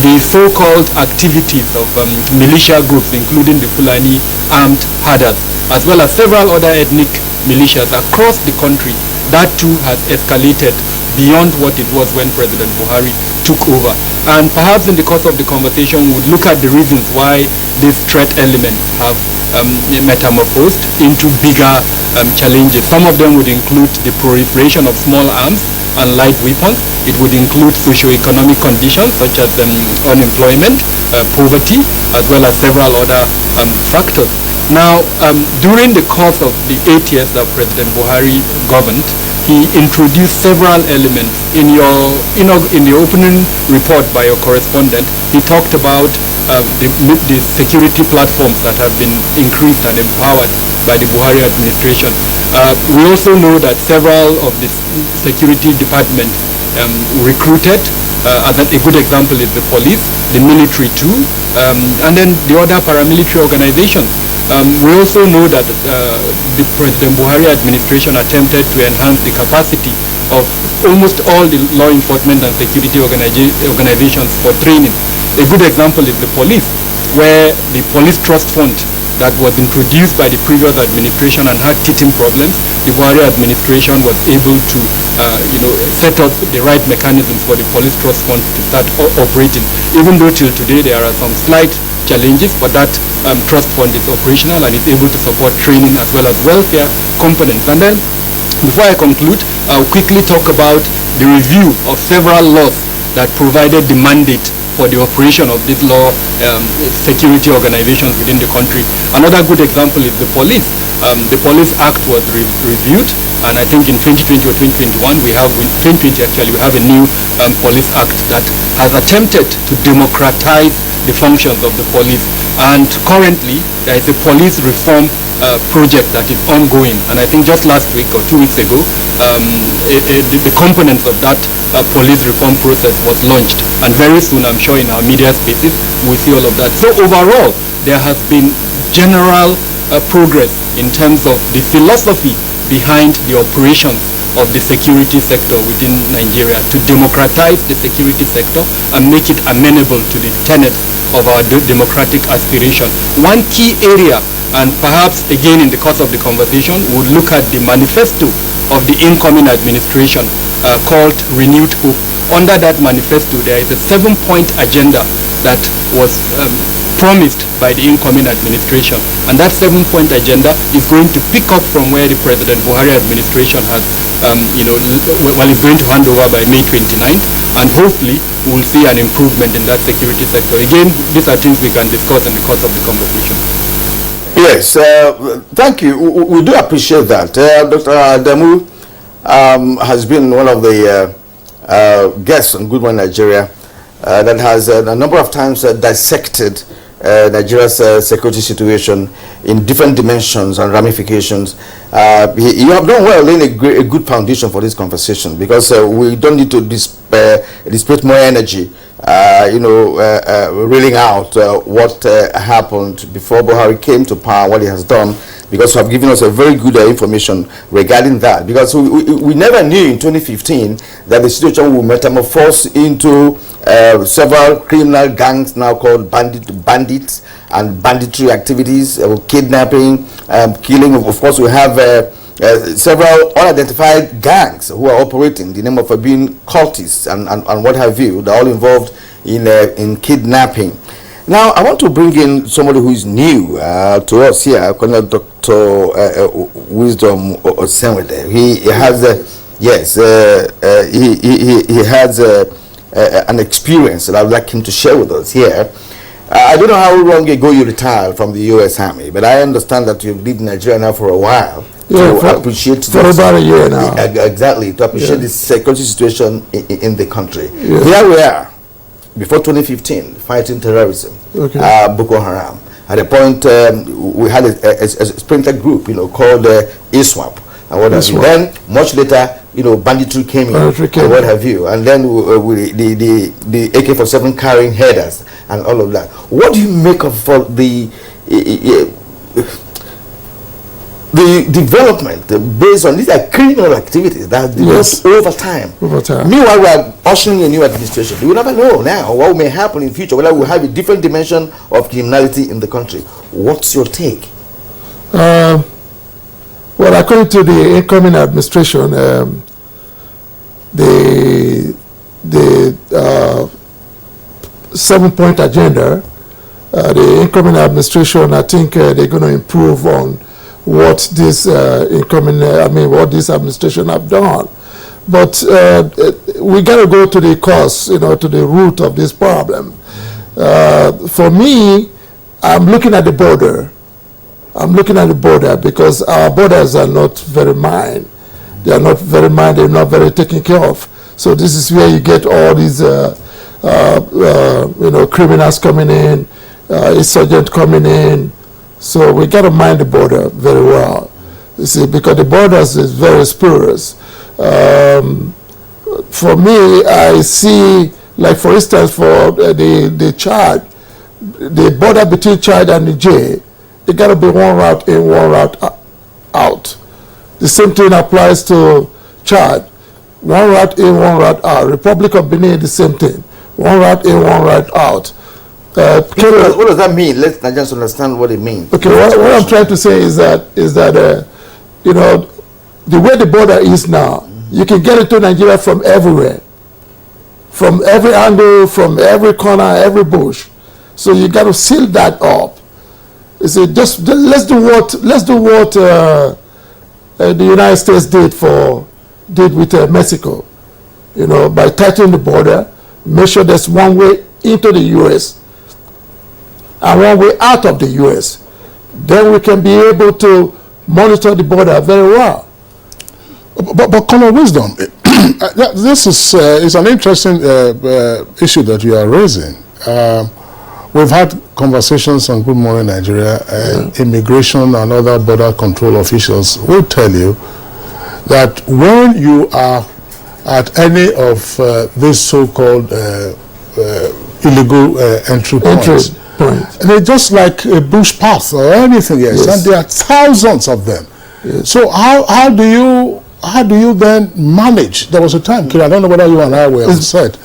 The so-called activities of militia groups, including the Fulani armed herders, as well as several other ethnic militias across the country, that too has escalated beyond what it was when President Buhari took over. And perhaps in the course of the conversation, we would look at the reasons why these threat elements have metamorphosed into bigger challenges. Some of them would include the proliferation of small arms and light weapons. It would include socio-economic conditions such as unemployment, poverty, as well as several other factors. Now, during the course of the 8 years that President Buhari governed, he introduced several elements. In the opening report by your correspondent, he talked about the security platforms that have been increased and empowered by the Buhari administration. We also know that several of the security departments recruited. A good example is the police, the military too, and then the other paramilitary organizations. We also know that the President Buhari administration attempted to enhance the capacity of almost all the law enforcement and security organizations for training. A good example is the police, where the Police Trust Fund that was introduced by the previous administration and had teething problems, the Buhari administration was able to, set up the right mechanisms for the police trust fund to start operating. Even though till today there are some slight challenges, but that trust fund is operational and is able to support training as well as welfare components. And then, before I conclude, I'll quickly talk about the review of several laws that provided the mandate for the operation of these law security organizations within the country. Another good example is the police. The Police Act was reviewed, and I think in 2020 or 2021 we have a new Police Act that has attempted to democratize the functions of the police. And currently there is a police reform project that is ongoing, and I think just last week or 2 weeks ago the components of that police reform process was launched, and very soon I'm sure in our media spaces we'll see all of that. So overall there has been general progress in terms of the philosophy behind the operations of the security sector within Nigeria, to democratize the security sector and make it amenable to the tenets of our democratic aspiration. One key area, and perhaps again in the course of the conversation we'll look at the manifesto of the incoming administration called Renewed Hope. Under that manifesto there is a 7-point agenda that was promised by the incoming administration, and that 7-point agenda is going to pick up from where the President Buhari administration has is going to hand over by May 29th, and hopefully we will see an improvement in that security sector. Again, these are things we can discuss in the course of the conversation. Yes, thank you. We do appreciate that. Dr. Adamu has been one of the guests on Good Morning Nigeria that has a number of times dissected Nigeria's security situation in different dimensions and ramifications. You have done well laying a good foundation for this conversation, because we don't need to display more energy reeling out what happened before Buhari came to power, what he has done, because you have given us a very good information regarding that. Because we never knew in 2015 that the situation would metamorphose into several criminal gangs now called bandits and banditry activities, kidnapping, killing. Of course, we have several unidentified gangs who are operating in the name of being cultists and what have you. They're all involved in kidnapping. Now, I want to bring in somebody who is new to us here, Colonel Dr. Wisdom Osenwede. He has he has an experience that I would like him to share with us here. I don't know how long ago you retired from the U.S. Army, but I understand that you've lived in Nigeria now for a while. Yeah, for about a year now. Exactly, to appreciate the security situation in the country. Yeah. Here we are, before 2015, fighting terrorism, Boko Haram. At a point, we had a splinter group, called ISWAP. And what have you. Then, much later, banditry came in, and what have you. And then the AK-47 carrying headers and all of that. What do you make of the development based on these are criminal activities that develop over time? Meanwhile, we are ushering a new administration. We will never know now what may happen in the future, whether we have a different dimension of criminality in the country. What's your take? Well, according to the incoming administration, the 7-point agenda, the incoming administration, I think they're going to improve on what this what this administration have done. But we got to go to the cause, to the root of this problem. For me, I'm looking at the border. I'm looking at the border because our borders are not very mined. They are not very mined. They're not very taken care of. So this is where you get all these, criminals coming in, insurgents coming in. So we got to mind the border very well. You see, because the borders is very spurious. For me, I see, like for instance, for the Chad, the border between Chad and Niger, it got to be one route in, one route out. The same thing applies to Chad. One route in, one route out. Republic of Benin, the same thing. One route in, one route out. What does that mean? Let Nigerians understand what it means. Okay, what I'm trying to say is that you know, the way the border is now, you can get into Nigeria from everywhere, from every angle, from every corner, every bush. So you got to seal that up. Let's do what the United States did with Mexico. You know, by tightening the border, make sure there's one way into the U.S. and one way out of the U.S. Then we can be able to monitor the border very well. But Colonel Wisdom, this is an interesting issue that you are raising. We've had conversations on Good Morning Nigeria, and immigration and other border control officials will tell you that when you are at any of these so-called illegal entry points, they're just like a bush path or anything else, and there are thousands of them. So how do you then manage? There was a time, Kira, I don't know whether you and I were upset.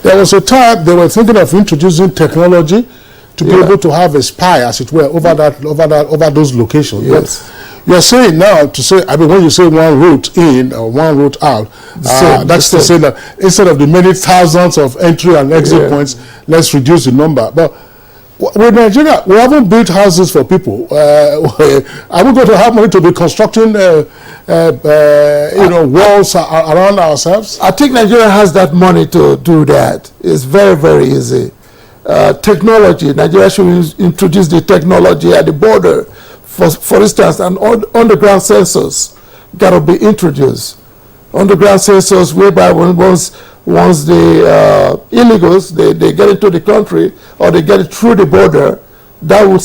There was a time they were thinking of introducing technology to be able to have a spy, as it were, over those locations. Yes. But you're saying now to say, I mean, when you say one route in or one route out, that's to say that instead of the many thousands of entry and exit points, let's reduce the number. But with Nigeria, we haven't built houses for people. Are we going to have money to be constructing, walls around ourselves? I think Nigeria has that money to do that. It's very, very easy. Technology, Nigeria should introduce the technology at the border. For instance, an underground sensors got to be introduced. Underground sensors whereby once the illegals they get into the country or they get through the border, that will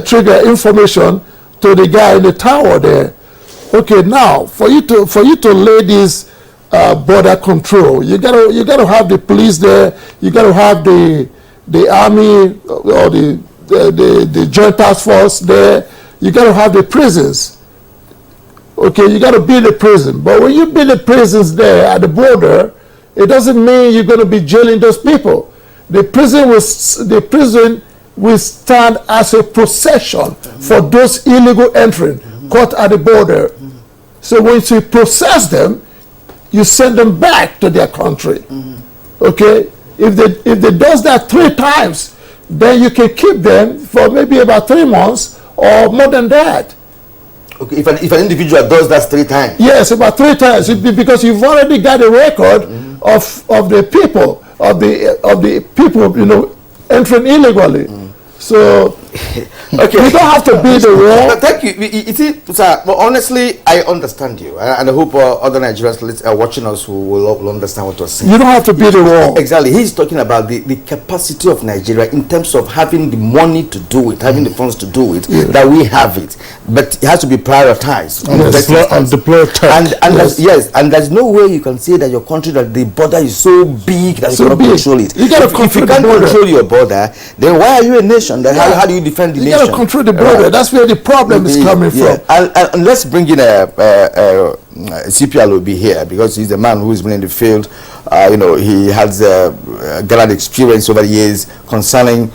trigger information to the guy in the tower there. Okay, now for you to lay this border control, you gotta have the police there. You gotta have the army or the joint task force there. You gotta have the prisons. Okay, you got to build a prison. But when you build the prisons there at the border, it doesn't mean you're going to be jailing those people. The prison will stand as a procession for those illegal entering caught at the border. So once you process them, you send them back to their country. Okay? If they does that 3 times, then you can keep them for maybe about 3 months or more than that. Okay, if an individual does that 3 times. Yes, about 3 times, because you've already got a record of the people, entering illegally. So okay, you don't have to build a wall. Thank you. You see, sir, but honestly, I understand you, and I hope other Nigerians watching us who will understand what you're saying. You don't have to build a wall. Exactly. He's talking about the capacity of Nigeria in terms of having the money to do it, having the funds to do it, that we have it, but it has to be prioritized and deployed. And there's no way you can say that your country, that the border is so big that you cannot control it. You got to if you can't control your border, then why are you a nation? Then how do you defend the nation? You got to control the border. That's where the problem is coming from. And let's bring in CPL will be here, because he's a man who has been in the field. He has gathered experience over the years concerning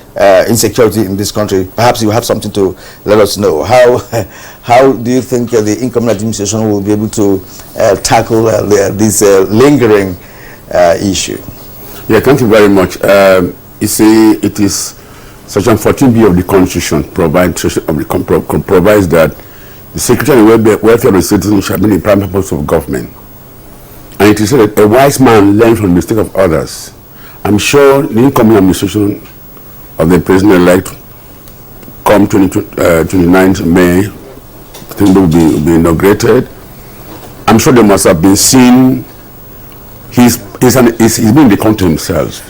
insecurity in this country. Perhaps you have something to let us know. How do you think the incoming administration will be able to tackle this lingering issue? Yeah, thank you very much. You see, it is Section 14B of the Constitution provides that the security and welfare of the citizens shall be the prime purpose of government. And it is said that a wise man learns from the mistake of others. I'm sure the incoming administration of the president-elect come 29th May, I think will be inaugurated. I'm sure they must have been seeing he's been in the country himself.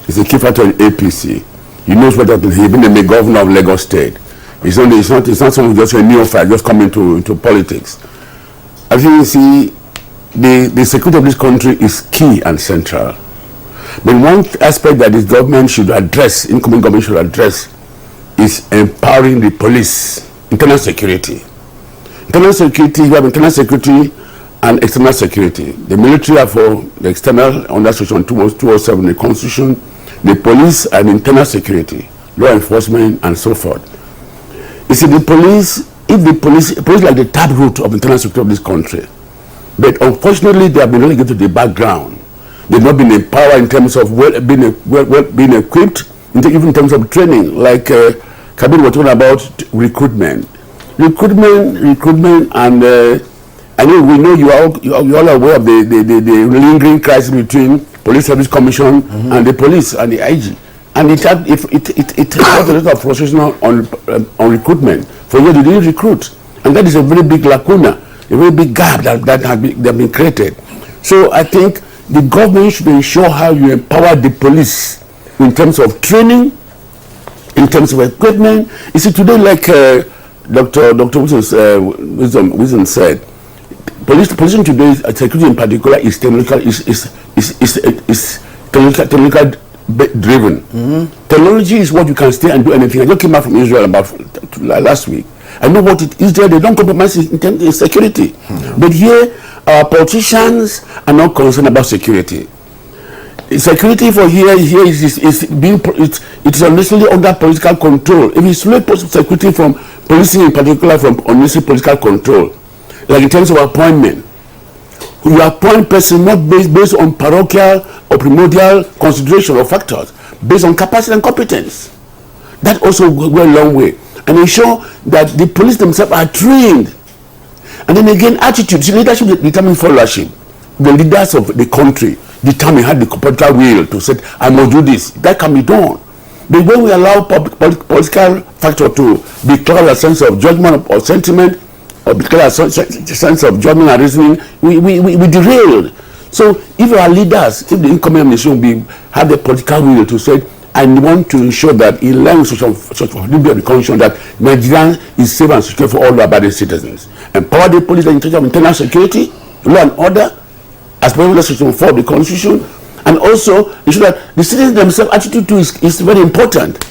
He's a key factor in APC. He knows what he's been the governor of Lagos State. It's not someone just a neophyte just coming into politics. I think you see the security of this country is key and central. But one aspect that this government should address, incoming government should address, is empowering the police, internal security. Internal security, you have internal security and external security. The military are for the external under Section 207 in the Constitution. the police and internal security, law enforcement, and so forth. You see, the police, if the police like the taproot of internal security of this country, but unfortunately they have been relegated to the background. They've not been empowered in terms of being equipped, even in terms of training. Like Kabir was talking about recruitment, and I know we know you are all aware of the lingering crisis between Police Service Commission and the police and the IG, and it had a lot of frustration on recruitment. For years they didn't recruit, and that is a very big lacuna, a very big gap that have been created. So I think the government should ensure how you empower the police in terms of training, in terms of equipment. You see, today, like Dr. Wilson said, policing today, security in particular, is technical driven. Technology is what you can stay and do anything. I just came back from Israel about last week. I know what it is there. They don't compromise in terms of security. But here, our politicians are not concerned about security. Security for here is unnecessarily under political control. If you select security from policing in particular from unnecessary political control, like in terms of appointment, you appoint person not based on parochial or primordial consideration or factors, based on capacity and competence. That also go a long way, and ensure that the police themselves are trained. And then again, attitude. See, leadership determines followership. The leaders of the country determine, have the political will to say, I must do this. That can be done. But when we allow political factor to declare a sense of judgment or sentiment, or declare a sense of judgment and reasoning, we derailed. So if our leaders, if the incoming administration have the political will to say, I want to ensure that in line with such of the constitution that Nigeria is safe and secure for all our citizens. Empower the police in terms of internal security, law and order, as per the section 4 of the constitution, and also ensure that the citizens themselves attitude to is very important.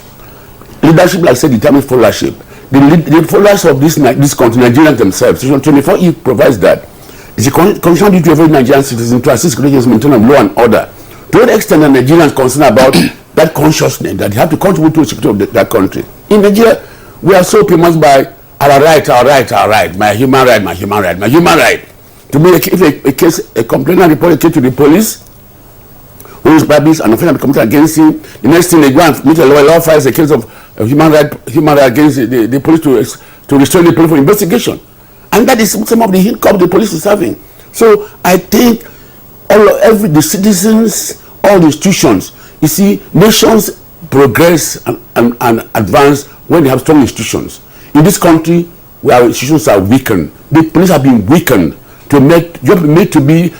Leadership, like I said, determines followership. The followers of this country, Nigerians themselves, section 24E provides that it's a constitutional duty to every Nigerian citizen to assist Nigerians maintain law and order. To what extent are Nigerians concerned about that consciousness that they have to contribute to the security of that country? In Nigeria, we are so famous by our right, my human right. To make if a complainant report a case to the police, who is published and offense committed against him, the next thing they go and meet a law files a case of human right against the police to restrain the police for investigation, and that is some of the income the police is having. So I think the citizens, all the institutions, you see, nations progress and advance when they have strong institutions. In this country, where our institutions are weakened, the police have been weakened to made to be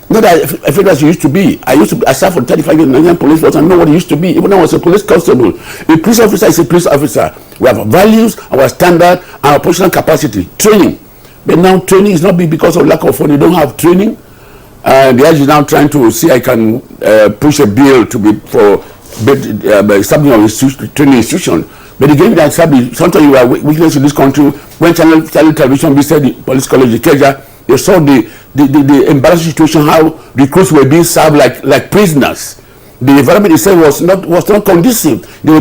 not as it used to be. I served for 35 years in the Nigerian police force. I know what it used to be. Even when I was a police constable, a police officer is a police officer. We have values, our standard, our operational capacity, training. But now training is not because of lack of funding. You don't have training. The IG is now trying to see I can push a bill to be for establishing of training institution. But again, that sometimes you are weakness in this country. When channel television visited the police college in Keja, they saw the embarrassing situation how recruits were being served like prisoners. The environment itself was not conducive. Their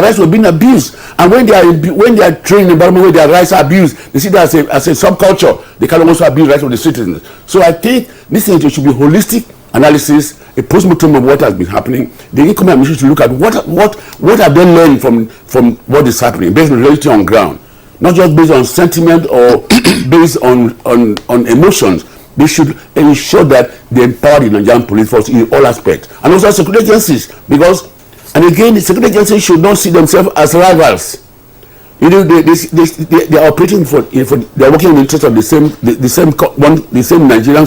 rights were being abused, and when they are trained in an environment where their rights are abused, they see that as a subculture. They can also abuse the rights of the citizens. So I think this thing should be holistic analysis, a post-mortem of what has been happening. The incoming administration should look at what have they learned from what is happening, based on reality on ground, not just based on sentiment or based on emotions. They should ensure that they empower the Nigerian police force in all aspects, and also security agencies, because, and again, the security agencies should not see themselves as rivals. You know, they are operating they are working in the interest of the same Nigerian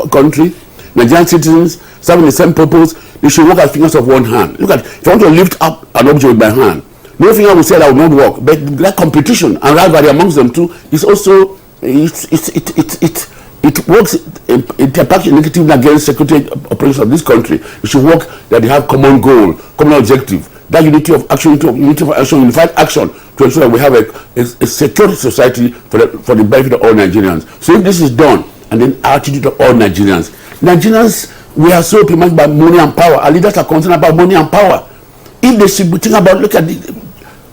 country. Nigerian citizens serving the same purpose. They should work as fingers of one hand. Look at, if I want to lift up an object with my hand, no finger will say that will not work. But that competition and rivalry amongst them too is also it works. It impacts negatively against security operations of this country. We should work that they have common goal, common objective. That unity of action, unified action, to ensure that we have a secure society for the benefit of all Nigerians. So if this is done, and then attitude of all Nigerians we are so much about money and power. Our leaders are concerned about money and power. If they should be thinking about, look at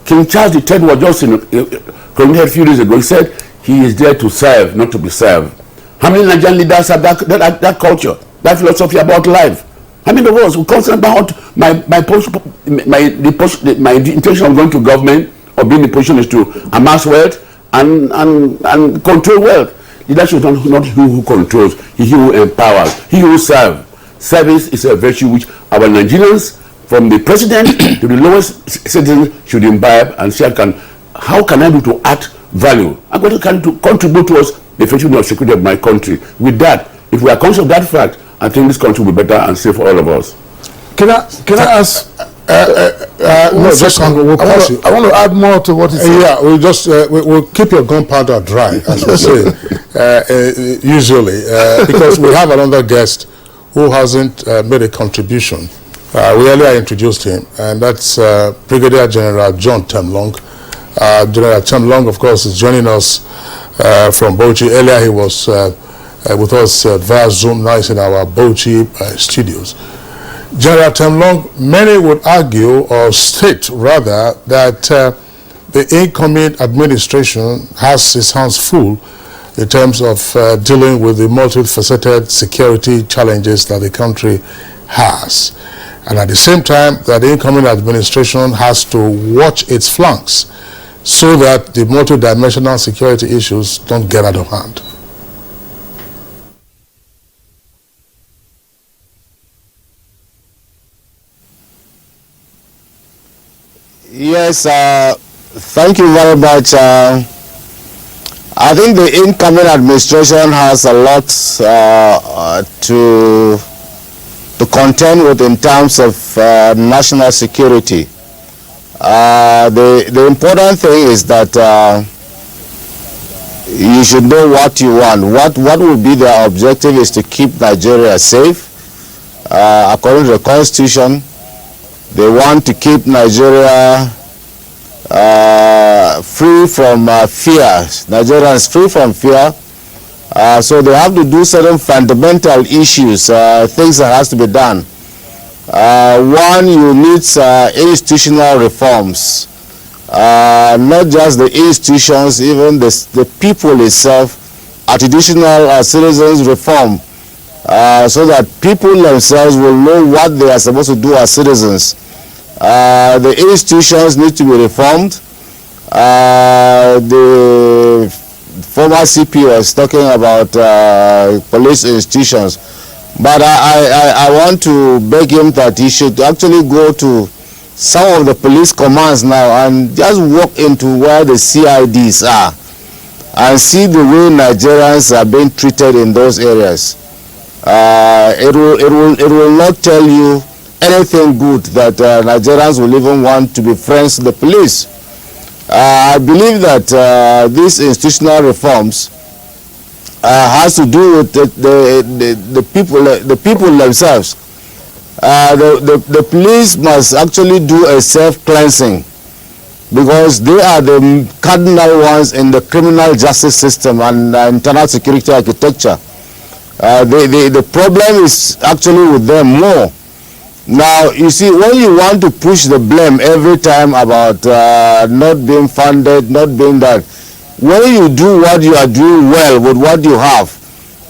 King Charles III was just a few days ago. He said he is there to serve, not to be served. How many Nigerian leaders have that culture, that philosophy about life? How many of us who concerned about my intention of going to government or being in the position is to amass wealth and control wealth? Leadership is not he who controls, he who empowers, he who serves. Service is a virtue which our Nigerians, from the president to the lowest citizen, should imbibe and say, how can I do to add value? I'm going to contribute towards the future of security of my country. With that, if we are conscious of that fact, I think this country will be better and safe for all of us. Can I ask? I want to add more to what he said. Yeah, we'll keep your gunpowder dry, as we say, usually, because we have another guest who hasn't made a contribution. We earlier introduced him, and that's Brigadier General John Temlong. General Temlong, of course, is joining us from Bauchi. Earlier, he was with us via Zoom. Now he's in our Bauchi studios. General Temlong, many would argue or state rather that the incoming administration has its hands full in terms of dealing with the multifaceted security challenges that the country has. And at the same time, that the incoming administration has to watch its flanks so that the multidimensional security issues don't get out of hand. Yes, thank you very much. I think the incoming administration has a lot to contend with in terms of national security. The important thing is that you should know what you want. What will be their objective is to keep Nigeria safe. According to the Constitution, they want to keep Nigeria free from fear. Nigerians free from fear. So they have to do certain fundamental issues, things that has to be done. One, you need institutional reforms. Not just the institutions, even the people itself, traditional citizens reform, so that people themselves will know what they are supposed to do as citizens. The institutions need to be reformed. The former CP was talking about police institutions, but I want to beg him that he should actually go to some of the police commands now and just walk into where the CIDs are and see the way Nigerians are being treated in those areas. It will not tell you anything good that Nigerians will even want to be friends with the police. I believe that these institutional reforms has to do with the people themselves. The police must actually do a self-cleansing, because they are the cardinal ones in the criminal justice system and internal security architecture. The problem is actually with them more. Now, you see, when you want to push the blame every time about not being funded, not being that, when you do what you are doing well with what you have,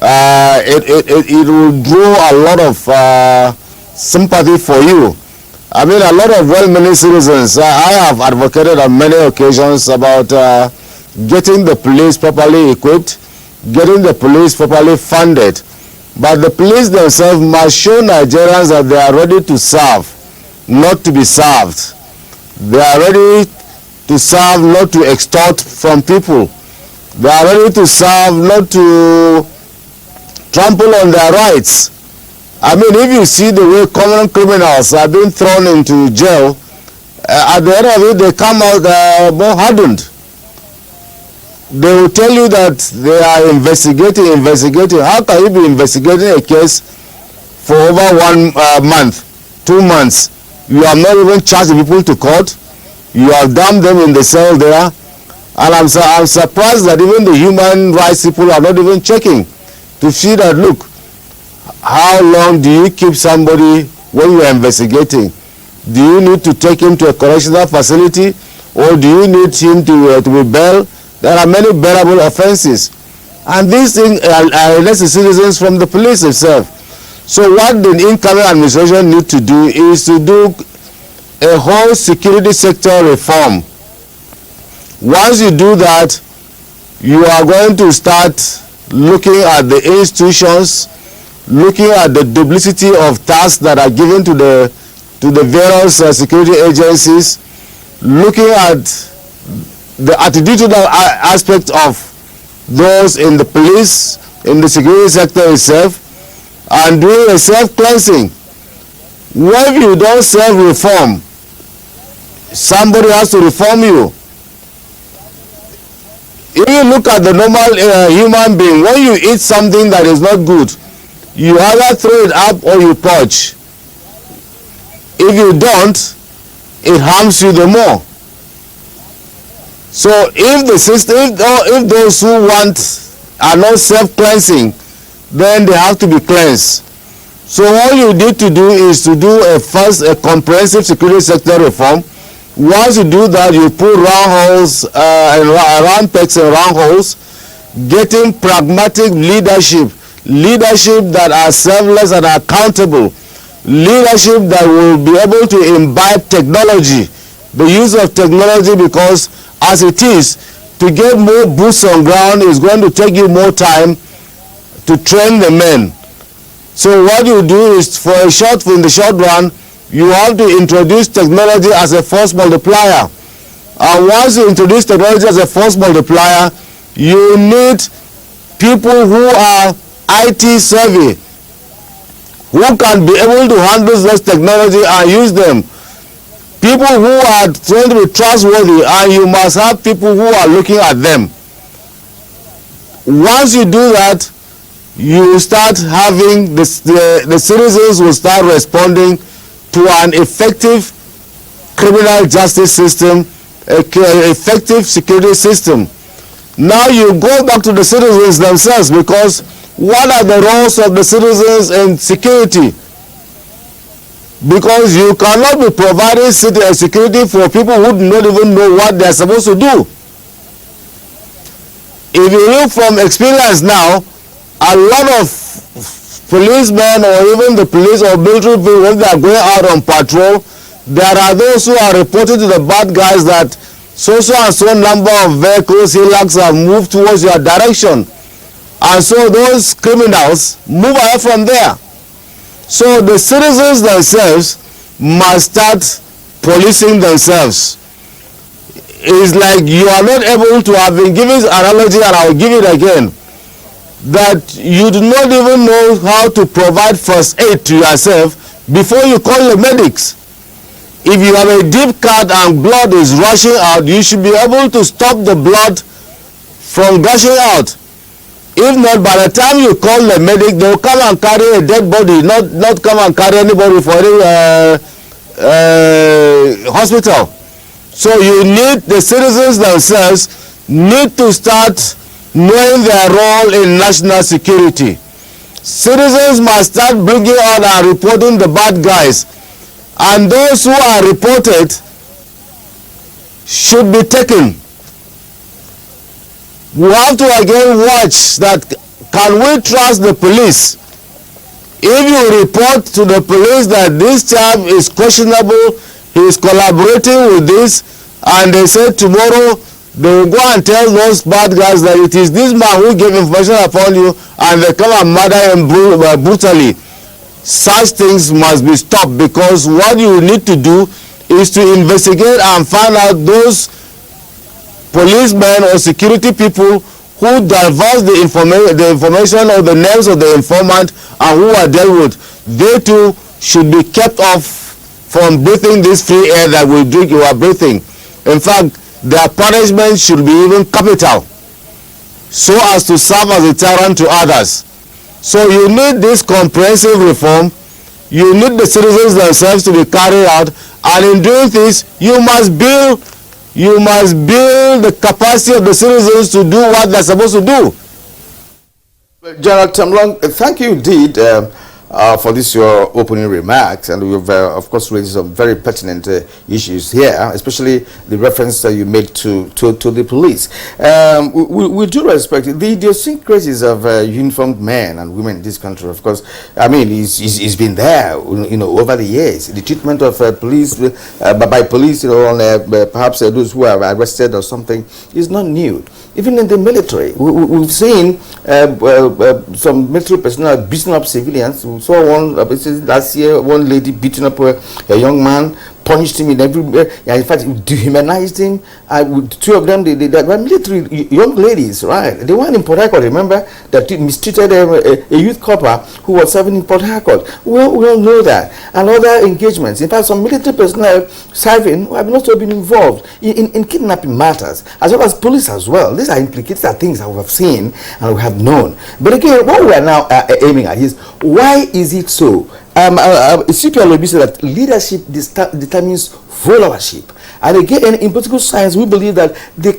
it will draw a lot of sympathy for you. I mean, a lot of well-meaning citizens, I have advocated on many occasions about getting the police properly equipped, getting the police properly funded. But the police themselves must show Nigerians that they are ready to serve, not to be served. They are ready to serve, not to extort from people. They are ready to serve, not to trample on their rights. I mean, if you see the way common criminals are being thrown into jail, at the end of it, they come out more hardened. They will tell you that they are investigating. How can you be investigating a case for over 1 month, 2 months? You have not even charged the people to court. You have damned them in the cell there. And I'm surprised that even the human rights people are not even checking to see that, look, how long do you keep somebody when you are investigating? Do you need to take him to a correctional facility, or do you need him to be bailed? There are many bearable offenses, and these things are less citizens from the police itself. So what the incoming administration need to do is to do a whole security sector reform. Once you do that, you are going to start looking at the institutions, looking at the duplicity of tasks that are given to the various security agencies, looking at the attitudinal aspect of those in the police, in the security sector itself, and doing a self-cleansing. When you don't self-reform, somebody has to reform you. If you look at the normal human being, when you eat something that is not good, you either throw it up or you purge. If you don't, it harms you the more. So if the system, if those who want are not self-cleansing, then they have to be cleansed. So all you need to do is to do a comprehensive security sector reform. Once you do that, you put round holes and round pegs and round holes, getting pragmatic leadership that are selfless and accountable, leadership that will be able to imbibe technology, the use of technology, because as it is, to get more boots on ground is going to take you more time to train the men. So what you do is, in the short run, you have to introduce technology as a force multiplier. And once you introduce technology as a force multiplier, you need people who are IT savvy, who can be able to handle this technology and use them. People who are going to be trustworthy, and you must have people who are looking at them. Once you do that, you start having the citizens will start responding to an effective criminal justice system, an effective security system. Now you go back to the citizens themselves, because what are the roles of the citizens in security? Because you cannot be providing security for people who do not even know what they are supposed to do. If you look from experience now, a lot of policemen or even the police or military people, when they are going out on patrol, there are those who are reporting to the bad guys that so and so number of vehicles, hillocks have moved towards your direction. And so those criminals move away from there. So the citizens themselves must start policing themselves. It's like you are not able to, have been given this analogy and I will give it again, that you do not even know how to provide first aid to yourself before you call the medics. If you have a deep cut and blood is rushing out, you should be able to stop the blood from gushing out. If not, by the time you call the medic, they will come and carry a dead body, not come and carry anybody for any hospital. So you need, the citizens themselves need to start knowing their role in national security. Citizens must start bringing on and reporting the bad guys. And those who are reported should be taken. We have to again watch that, can we trust the police? If you report to the police that this child is questionable, he is collaborating with this, and they say tomorrow they will go and tell those bad guys that it is this man who gave information upon you, and they come and murder him brutally. Such things must be stopped, because what you need to do is to investigate and find out those policemen or security people who divulge the information or the names of the informant and who are dealt with. They too should be kept off from breathing this free air that we drink you are breathing. In fact, their punishment should be even capital, so as to serve as a deterrent to others. So you need this comprehensive reform. You need the citizens themselves to be carried out, and in doing this, you must build the capacity of the citizens to do what they're supposed to do. General Temlong, thank you indeed for this your opening remarks, and we've of course raised some very pertinent issues here, especially the reference that you made to the police. We do respect the idiosyncrasies of uniformed men and women in this country. Of course, I mean, it's been there, over the years. The treatment of police by police, on perhaps those who are arrested or something, is not new. Even in the military, we've seen some military personnel beating up civilians. We saw one last year, one lady beating up a young man, punished him in every way. In fact, dehumanized him. Two of them, they were military young ladies, right? They weren't in Port Harcourt. Remember that mistreated a youth corporal who was serving in Port Harcourt. We all know that. And other engagements. In fact, some military personnel serving have also been involved in kidnapping matters, as well as police as well. These are implicated things that we have seen and we have known. But again, what we are now aiming at is, why is it so? CPLOB said that leadership determines followership. And again, in political science, we believe that the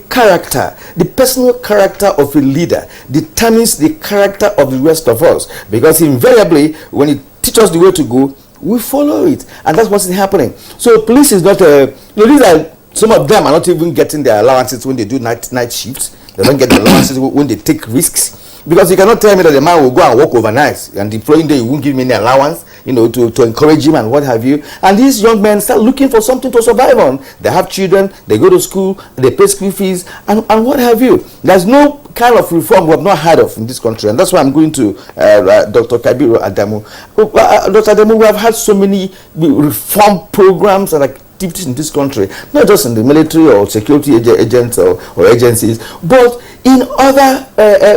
personal character of a leader determines the character of the rest of us. Because invariably, when it teaches us the way to go, we follow it. And that's what's happening. So police is not some of them are not even getting their allowances when they do night shifts. They don't get the allowances when they take risks. Because you cannot tell me that the man will go and work overnight and the following day you won't give me any allowance, to encourage him and what have you. And these young men start looking for something to survive on. They have children, they go to school, they pay school fees, and what have you. There's no kind of reform we have not heard of in this country, and that's why I'm going to Dr. Kabiru Adamu. Dr. Adamu, we have had so many reform programs and activities in this country, not just in the military or security agents or agencies, but in other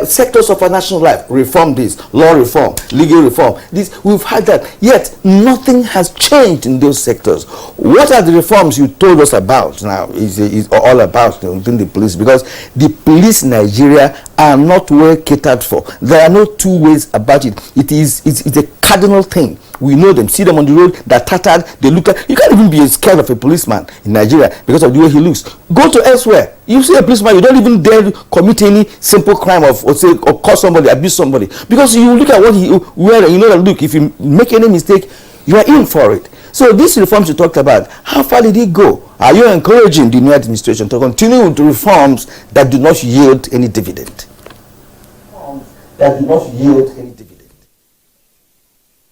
sectors of our national life. Reform this, law reform, legal reform, this, we've had that, yet nothing has changed in those sectors. What are the reforms you told us about now is all about within the police? Because the police in Nigeria are not well catered for. There are no two ways about it. It's a cardinal thing. We know them, see them on the road, they're tattered, they look like, you can't even be scared of a policeman in Nigeria because of the way he looks. Go to elsewhere. You see a policeman, you don't even dare commit any simple crime or call somebody, abuse somebody. Because you look at what he wears and you know that, look, if you make any mistake, you are in for it. So these reforms you talked about, how far did it go? Are you encouraging the new administration to continue with the reforms that do not yield any dividend?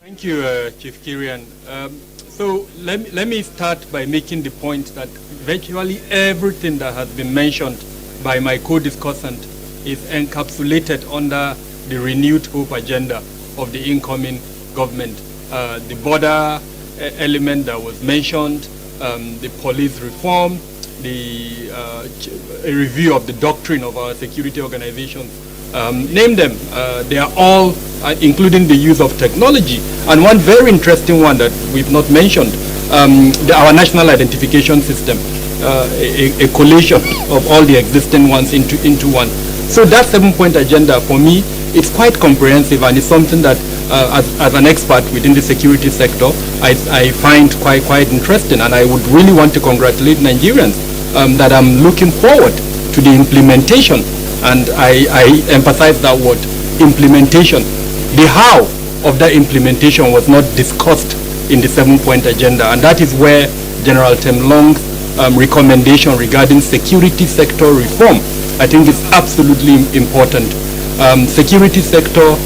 Thank you, Chief Kirian. So let me start by making the point that virtually everything that has been mentioned by my co-discussant is encapsulated under the renewed hope agenda of the incoming government. The border element that was mentioned, the police reform, a review of the doctrine of our security organizations. Name them. They are all, including the use of technology. And one very interesting one that we've not mentioned, our national identification system, a collation of all the existing ones into one. So that 7-point agenda, for me, it's quite comprehensive, and it's something that, as an expert within the security sector, I find quite interesting, and I would really want to congratulate Nigerians that I'm looking forward to the implementation. And I emphasize that word, implementation. The how of that implementation was not discussed in the 7-point agenda, and that is where General Temlong's recommendation regarding security sector reform, I think, is absolutely important. Security sector,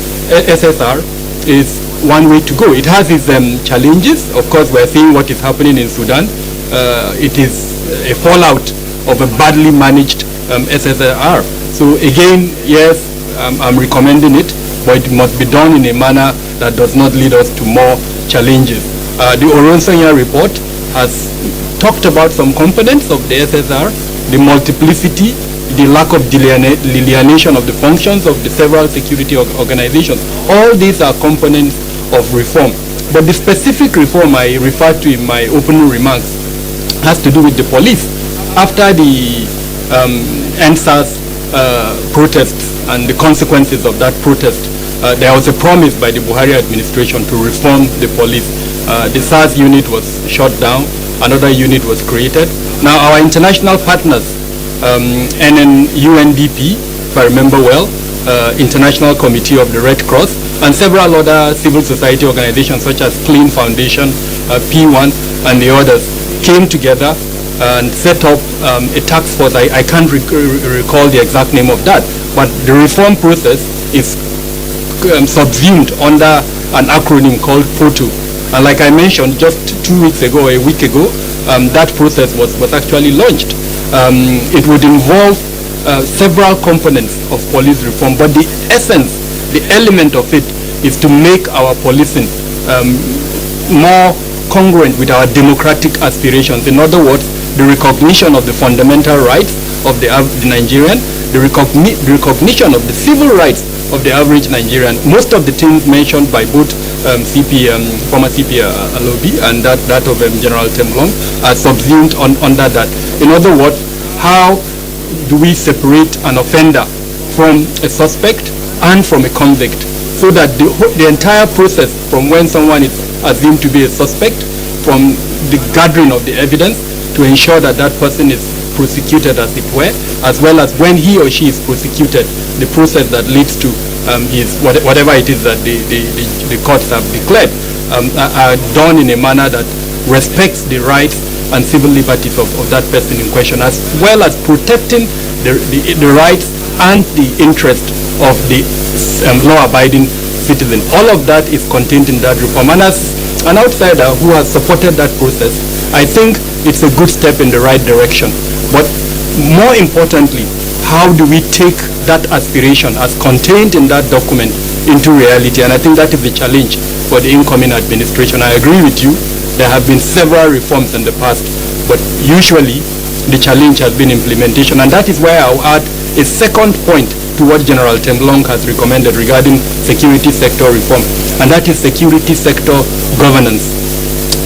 SSR, is one way to go. It has its challenges. Of course, we're seeing what is happening in Sudan. It is a fallout of a badly managed SSR. So again, yes, I'm recommending it, but it must be done in a manner that does not lead us to more challenges. The Oronsanya report has talked about some components of the SSR, the multiplicity, the lack of delineation of the functions of the several security organizations. All these are components of reform. But the specific reform I referred to in my opening remarks has to do with the police. After the NSAS protests and the consequences of that protest, there was a promise by the Buhari administration to reform the police. The SARS unit was shut down, another unit was created. Now our international partners, UNDP, if I remember well, International Committee of the Red Cross, and several other civil society organizations such as Clean Foundation, P1, and the others came together and set up a task force. I can't recall the exact name of that, but the reform process is subsumed under an acronym called PROTO. And like I mentioned, just 2 weeks ago, a week ago, that process was actually launched. It would involve several components of police reform, but the essence, the element of it is to make our policing more congruent with our democratic aspirations. In other words, the recognition of the fundamental rights of the Nigerian, the recognition of the civil rights of the average Nigerian. Most of the things mentioned by both former CP Alobi and that of General Temlong are subsumed under that. In other words, how do we separate an offender from a suspect and from a convict, so that the entire process from when someone is assumed to be a suspect, from the gathering of the evidence to ensure that that person is prosecuted, as it were, as well as when he or she is prosecuted, the process that leads to whatever it is that the courts have declared, are done in a manner that respects the rights and civil liberties of that person in question, as well as protecting the rights and the interest of the law-abiding citizen. All of that is contained in that reform. And as an outsider who has supported that process, I think it's a good step in the right direction. But more importantly, how do we take that aspiration as contained in that document into reality? And I think that is the challenge for the incoming administration. I agree with you, there have been several reforms in the past, but usually the challenge has been implementation. And that is where I'll add a second point to what General Temlong has recommended regarding security sector reform, and that is security sector governance.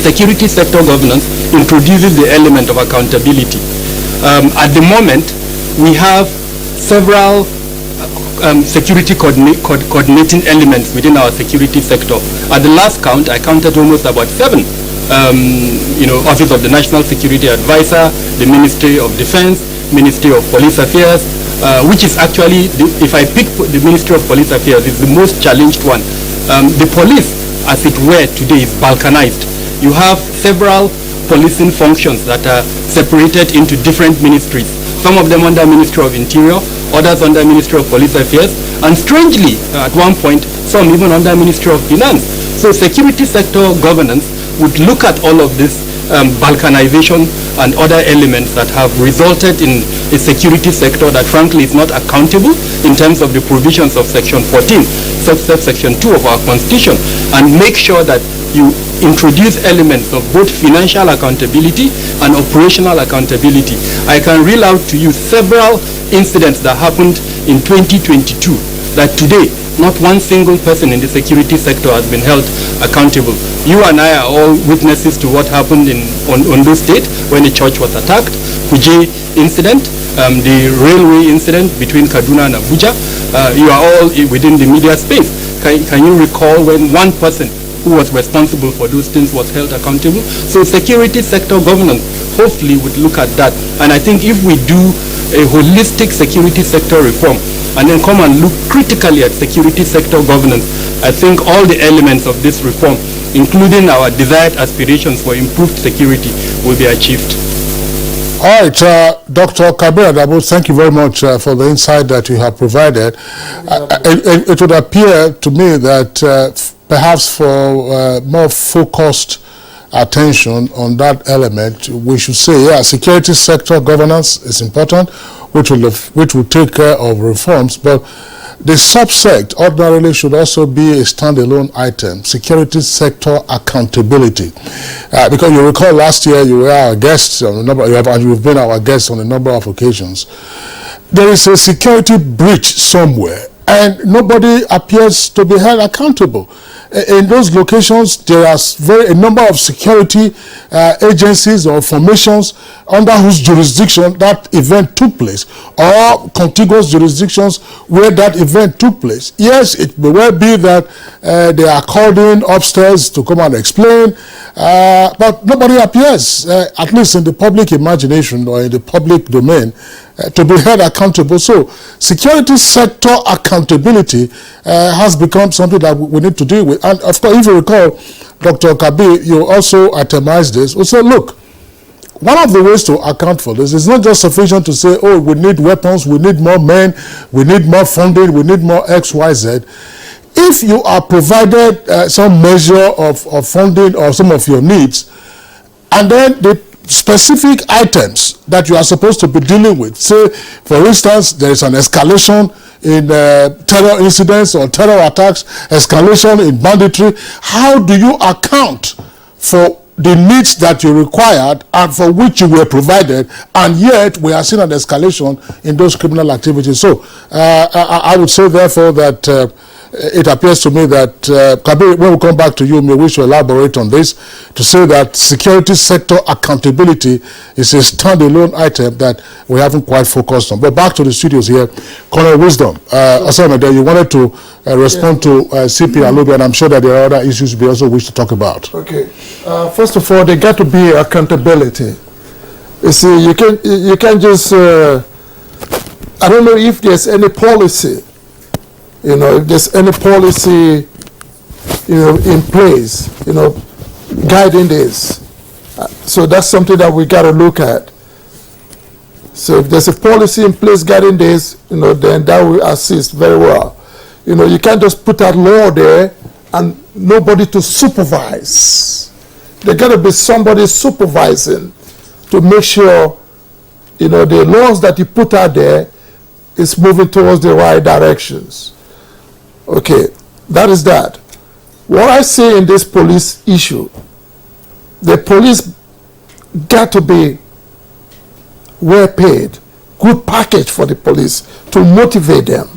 Security sector governance introduces the element of accountability. At the moment, we have several security coordinating elements within our security sector. At the last count, I counted almost about 7. Office of the National Security Advisor, the Ministry of Defense, Ministry of Police Affairs, which is actually, if I pick the Ministry of Police Affairs, is the most challenged one. The police, as it were, today is balkanized. You have several policing functions that are separated into different ministries, some of them under Ministry of Interior, others under Ministry of Police Affairs, and strangely, at one point, some even under Ministry of Finance. So security sector governance would look at all of this balkanization and other elements that have resulted in a security sector that frankly is not accountable in terms of the provisions of Section 14, subsection 2 of our Constitution, and make sure that you introduce elements of both financial accountability and operational accountability. I can reel out to you several incidents that happened in 2022 that today not one single person in the security sector has been held accountable. You and I are all witnesses to what happened in Ondo State when a church was attacked, Kuje incident, the railway incident between Kaduna and Abuja. You are all within the media space. Can you recall when one person who was responsible for those things was held accountable? So security sector governance hopefully would look at that. And I think if we do a holistic security sector reform and then come and look critically at security sector governance, I think all the elements of this reform, including our desired aspirations for improved security, will be achieved. All right, Dr. Kabir Adabo, thank you very much for the insight that you have provided. It would appear to me that perhaps for more focused attention on that element, we should say, yeah, security sector governance is important, which will take care of reforms, but the subsect ordinarily should also be a standalone item, security sector accountability. Because you recall last year you were our guests on a number, you've been our guests on a number of occasions. There is a security breach somewhere, and nobody appears to be held accountable. In those locations, there are a number of security agencies or formations under whose jurisdiction that event took place, or contiguous jurisdictions where that event took place. Yes, it may well be that they are called in upstairs to come and explain, but nobody appears, at least in the public imagination or in the public domain. to be held accountable. So security sector accountability has become something that we need to deal with. And of course, if you recall, Dr. Kabir, you also itemized this. We said, look, one of the ways to account for this is not just sufficient to say, oh, we need weapons, we need more men, we need more funding, we need more X, Y, Z. If you are provided some measure of funding or some of your needs, and then the specific items that you are supposed to be dealing with, say, for instance, there is an escalation in terror incidents or terror attacks, escalation in banditry, how do you account for the needs that you required and for which you were provided, and yet we are seeing an escalation in those criminal activities? So I would say, therefore, that it appears to me that, Kabir, when we come back to you, may wish to elaborate on this, to say that security sector accountability is a standalone item that we haven't quite focused on. But back to the studios here, Colonel Wisdom, Osamede, you wanted to respond to CP Alobi, and I'm sure that there are other issues we also wish to talk about. Okay. First of all, there got to be accountability. You see, you can't just, I don't know if there's any policy, if there's any policy, in place, guiding this. So that's something that we got to look at. So if there's a policy in place guiding this, then that will assist very well. You can't just put that law there and nobody to supervise. There got to be somebody supervising to make sure, the laws that you put out there is moving towards the right directions. Okay, that is that. What I say in this police issue, the police got to be well paid, good package for the police to motivate them.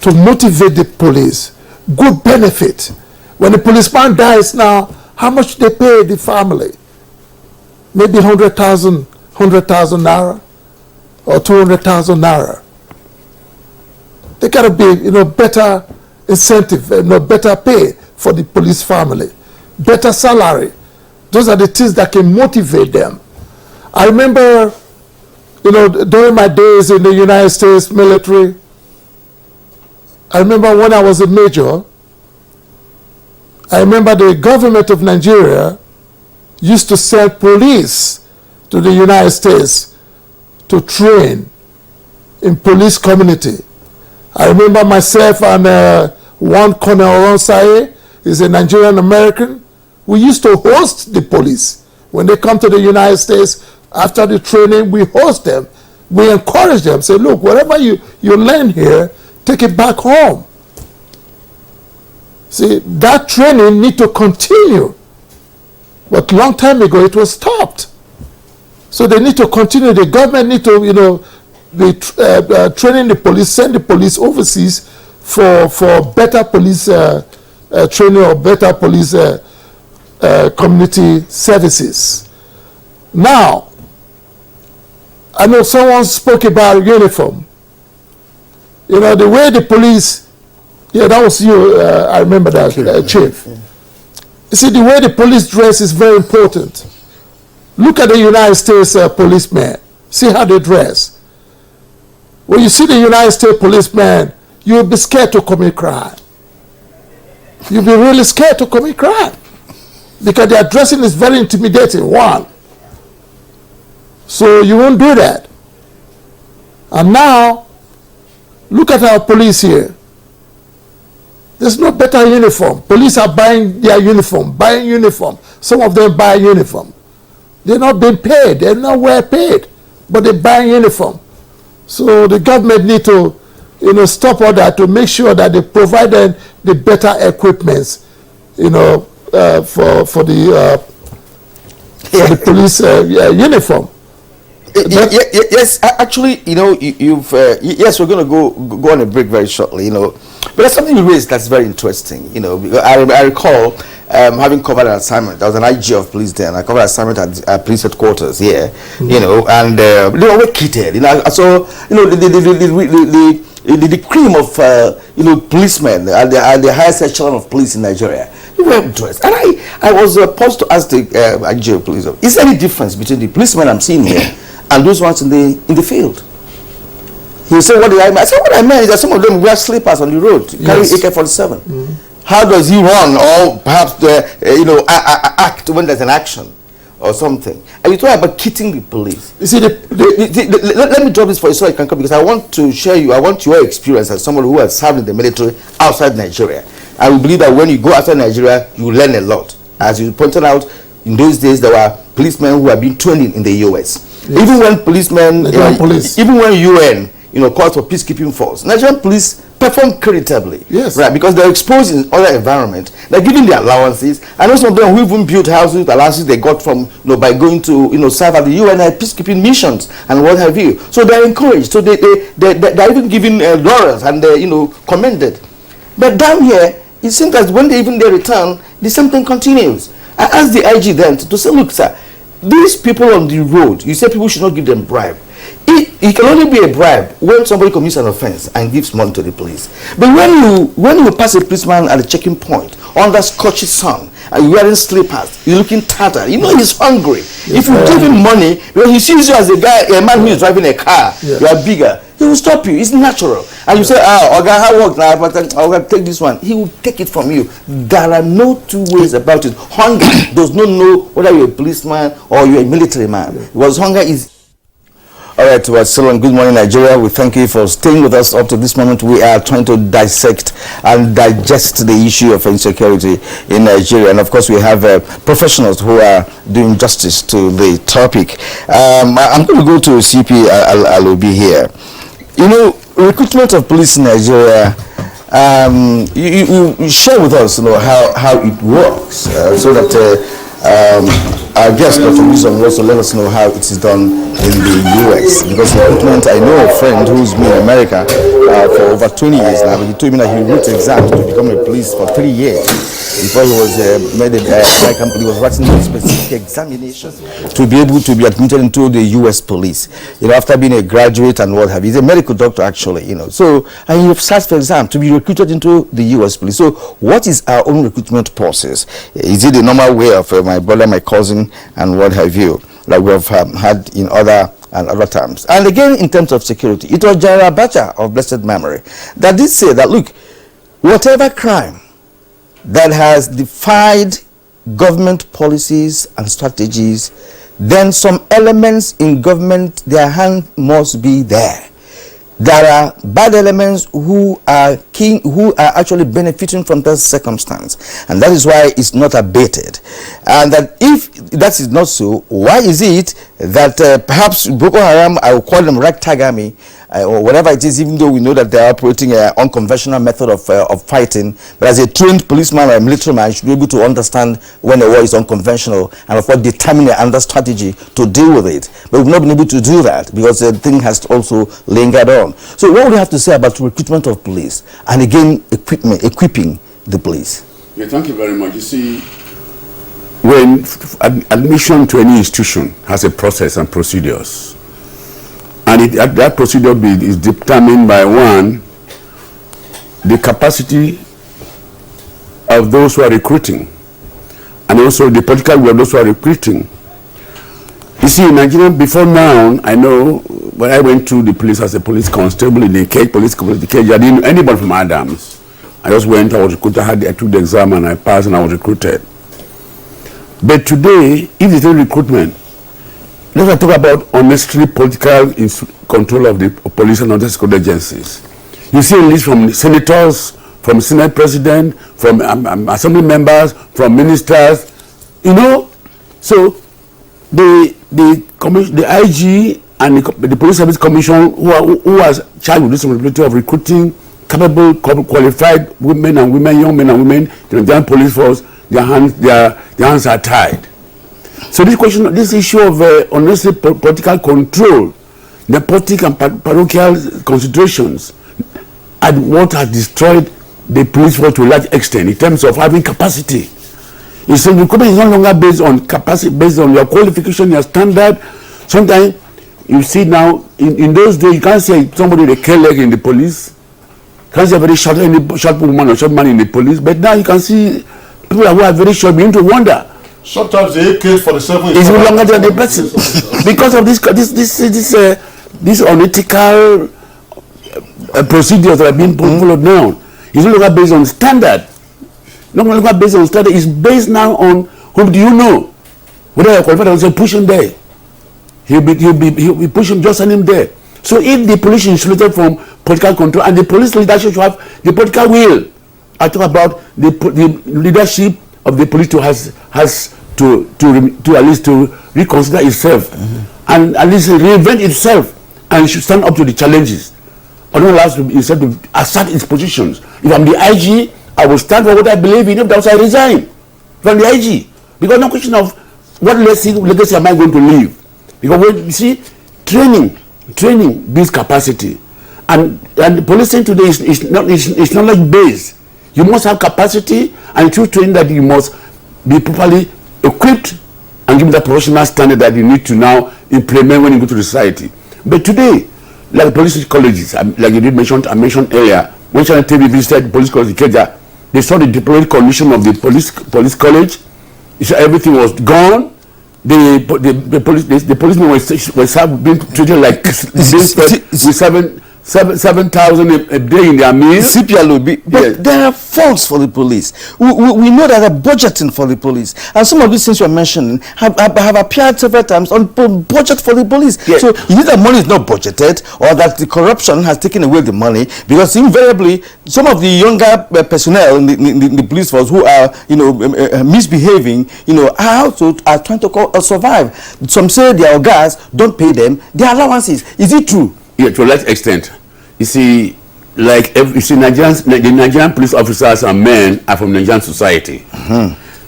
To motivate the police, good benefit. When the policeman dies now, how much they pay the family? Maybe 100,000 naira or 200,000 naira. There got to be, better incentive, better pay for the police family, better salary. Those are the things that can motivate them. I remember, during my days in the United States military, I remember when I was a major, I remember the government of Nigeria used to send police to the United States to train in police community. I remember myself and one Colonel Ronsaye, is a Nigerian American. We used to host the police. When they come to the United States, after the training, we host them. We encourage them, say, look, whatever you learn here, take it back home. See, that training need to continue. But long time ago, it was stopped. So they need to continue. The government need to, be training the police, send the police overseas for better police training or better police community services. Now, I know someone spoke about uniform. The way the police, that was you, I remember that, Chief. You see, the way the police dress is very important. Look at the United States policemen. See how they dress. When you see the United States policeman, you'll be scared to commit crime. You'll be really scared to commit crime. Because their dressing is very intimidating, one. So you won't do that. And now, look at our police here. There's no better uniform. Police are buying their uniform, Some of them buy uniform. They're not being paid. They're not well paid. But they buy uniform. So the government need to, stop all that to make sure that they provide them the better equipments, for the police uniform. Yes, actually, yes, we're going to go on a break very shortly, but there's something you raised that's very interesting, because I recall having covered an assignment. I was an IG of police then. I covered an assignment at police headquarters here, and they were kitted, so, the cream of, policemen and the highest echelon of police in Nigeria, they were dressed. And I was supposed to ask the IG of police, is there any difference between the policemen I'm seeing here and those ones in the field. He said, what did I mean? I said, what I meant is that some of them wear slippers on the road, carry AK-47. How does he run, or perhaps act when there's an action or something? And you talk about kitting the police. You see, let me drop this for you so I can come, because I want to share you. I want your experience as someone who has served in the military outside Nigeria. I will believe that when you go outside Nigeria, you learn a lot. As you pointed out, in those days there were policemen who had been trained in the US. Yes. Even when policemen, even when UN, calls for peacekeeping force, Nigerian police perform creditably. Yes. Right, because they're exposed in other environments. They're given their allowances, and most of them who even built houses with allowances they got from by going to serve at the UN peacekeeping missions and what have you. So they're encouraged. So they're even given laurels and commended. But down here, it seems that when they return, the same thing continues. I asked the IG then to say, look, sir, these people on the road, you say people should not give them bribe. It can only be a bribe when somebody commits an offense and gives money to the police. But when you pass a policeman at a checking point under scorching sun and you're wearing slippers, you're looking tattered, he's hungry. Yes, if you give him money, when he sees you as a man who is driving a car, you are bigger, he will stop you. It's natural. And you say, okay, how work now? I'll take this one. He will take it from you. There are no two ways about it. Hunger does not know whether you're a policeman or you're a military man. Because hunger is... All right, well, Salon, good morning, Nigeria. We thank you for staying with us up to this moment. We are trying to dissect and digest the issue of insecurity in Nigeria. And, of course, we have professionals who are doing justice to the topic. I'm going to go to CP Alobi here. Recruitment of police in Nigeria, you share with us how it works so that our guest, Dr. Wilson, will also let us know how it is done in the US. Because recruitment, I know a friend who's been in America for over 20 years now. He told me that he wrote exams to become a police for 3 years before he was made a American police. He was writing a specific examination to be able to be admitted into the US police. After being a graduate and what have you. He's a medical doctor actually. So and you've sat for exam to be recruited into the US police. So what is our own recruitment process? Is it the normal way of my brother, my cousin, and what have you, like we have had in other times? And again, in terms of security, it was General Abacha of blessed memory that did say that, look, whatever crime that has defied government policies and strategies, then some elements in government, their hand must be there. There are bad elements who are actually benefiting from that circumstance, and that is why it's not abated. And that if that is not so, why is it that perhaps Boko Haram, I will call them ragtag army, or whatever it is, even though we know that they are operating an unconventional method of fighting, but as a trained policeman or a military man, should be able to understand when a war is unconventional and of course determine another strategy to deal with it. But we've not been able to do that because the thing has also lingered on. So what would you have to say about recruitment of police and again equipping the police? Yeah, thank you very much. You see, when admission to any institution has a process and procedures, and that procedure is determined by one, the capacity of those who are recruiting, and also the political will of those who are recruiting. You see, in Nigeria, before now, I know when I went to the police as a police constable in the cage, I didn't know anybody from Adams. I just went, I was recruited, I took the exam and I passed and I was recruited. But today, if there's no recruitment, let's talk about unnecessary political control of the police and other security agencies. You see a list from senators, from Senate president, from assembly members, from ministers, So the IG and the Police Service Commission, who are charged with this responsibility of recruiting capable, qualified young men and women, the Nigerian police force, their hands are tied. So this issue of unnecessary political control, nepotic and parochial considerations, and what has destroyed the police force to a large extent in terms of having capacity. You see, recruitment is no longer based on capacity, based on your qualification, your standard. Sometimes you see now, in those days, you can't see somebody with a care leg in the police. You can't see a very short woman or short man in the police. But now you can see people who are very short begin to wonder. Sometimes the AK-47 is no longer than the person because of this unethical procedures that are being followed now. It's no longer based on standard. No longer based on standard. It's based now on whom do you know. Whether you're qualified or push him there. He'll be pushing, just send him there. So if the police is insulated from political control and the police leadership should have the political will, I talk about the leadership of the police has to at least to reconsider itself and at least reinvent itself and should stand up to the challenges. I don't allow itself to assert its positions. If I'm the IG, I will stand for what I believe in. If that's I resign from the IG, because no question of what legacy am I going to leave. Because when you see training builds capacity, and policing today is knowledge based. You must have capacity, and through training that you must be properly equipped and give the professional standard that you need to now implement when you go to the society. But today, like police colleges, like you did mention, I mentioned earlier, when Channel TV visited police college, they saw the deployed condition of the police college. So everything was gone. The policemen were being treated like with 7,000 a day in their meals. But there are funds for the police. We know that there are budgeting for the police, and some of these things you're mentioning have appeared several times on budget for the police. Yes. So either the money is not budgeted, or that the corruption has taken away the money, because invariably some of the younger personnel in the police force who are misbehaving, are trying to survive. Some say their guys don't pay them their allowances. Is it true? Yeah, to a large extent. You see, the Nigerian police officers and men are from Nigerian society.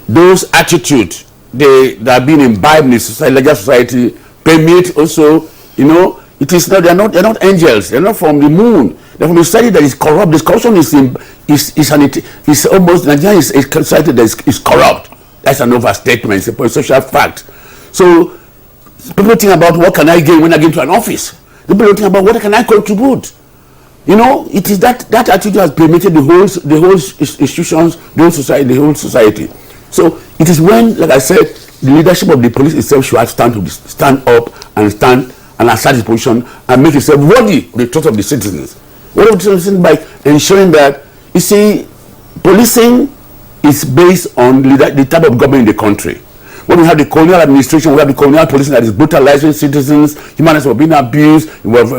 Those attitudes that are being imbibed in the society, Nigerian society, permit also, it is not. They're not angels. They're not from the moon. They're from a society that is corrupt. This corruption is almost Nigeria is a society that is corrupt. That's an overstatement. It's a social fact. So people think about what can I gain when I get into an office. People don't think about what can I contribute. It is that attitude has permeated the whole institutions, the whole society. So it is when, like I said, the leadership of the police itself should have stand up and assert its position and make itself worthy of the trust of the citizens. What of the citizens by ensuring that, you see, policing is based on the type of government in the country. When we have the colonial administration, we have the colonial policing that is brutalizing citizens, human rights were being abused, it was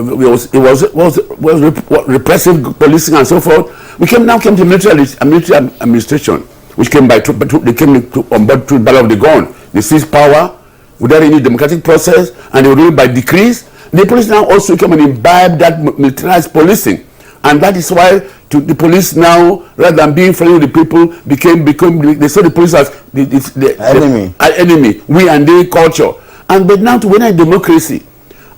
repressive policing and so forth. We now came to military administration, which came on board through the battle of the gun. They seized power without any democratic process, and they were doing it by decrees. The police now also came and imbibed that militarized policing, and that is why the police now, rather than being friendly with the people, they saw the police as the enemy, we and they culture. But now to win a democracy,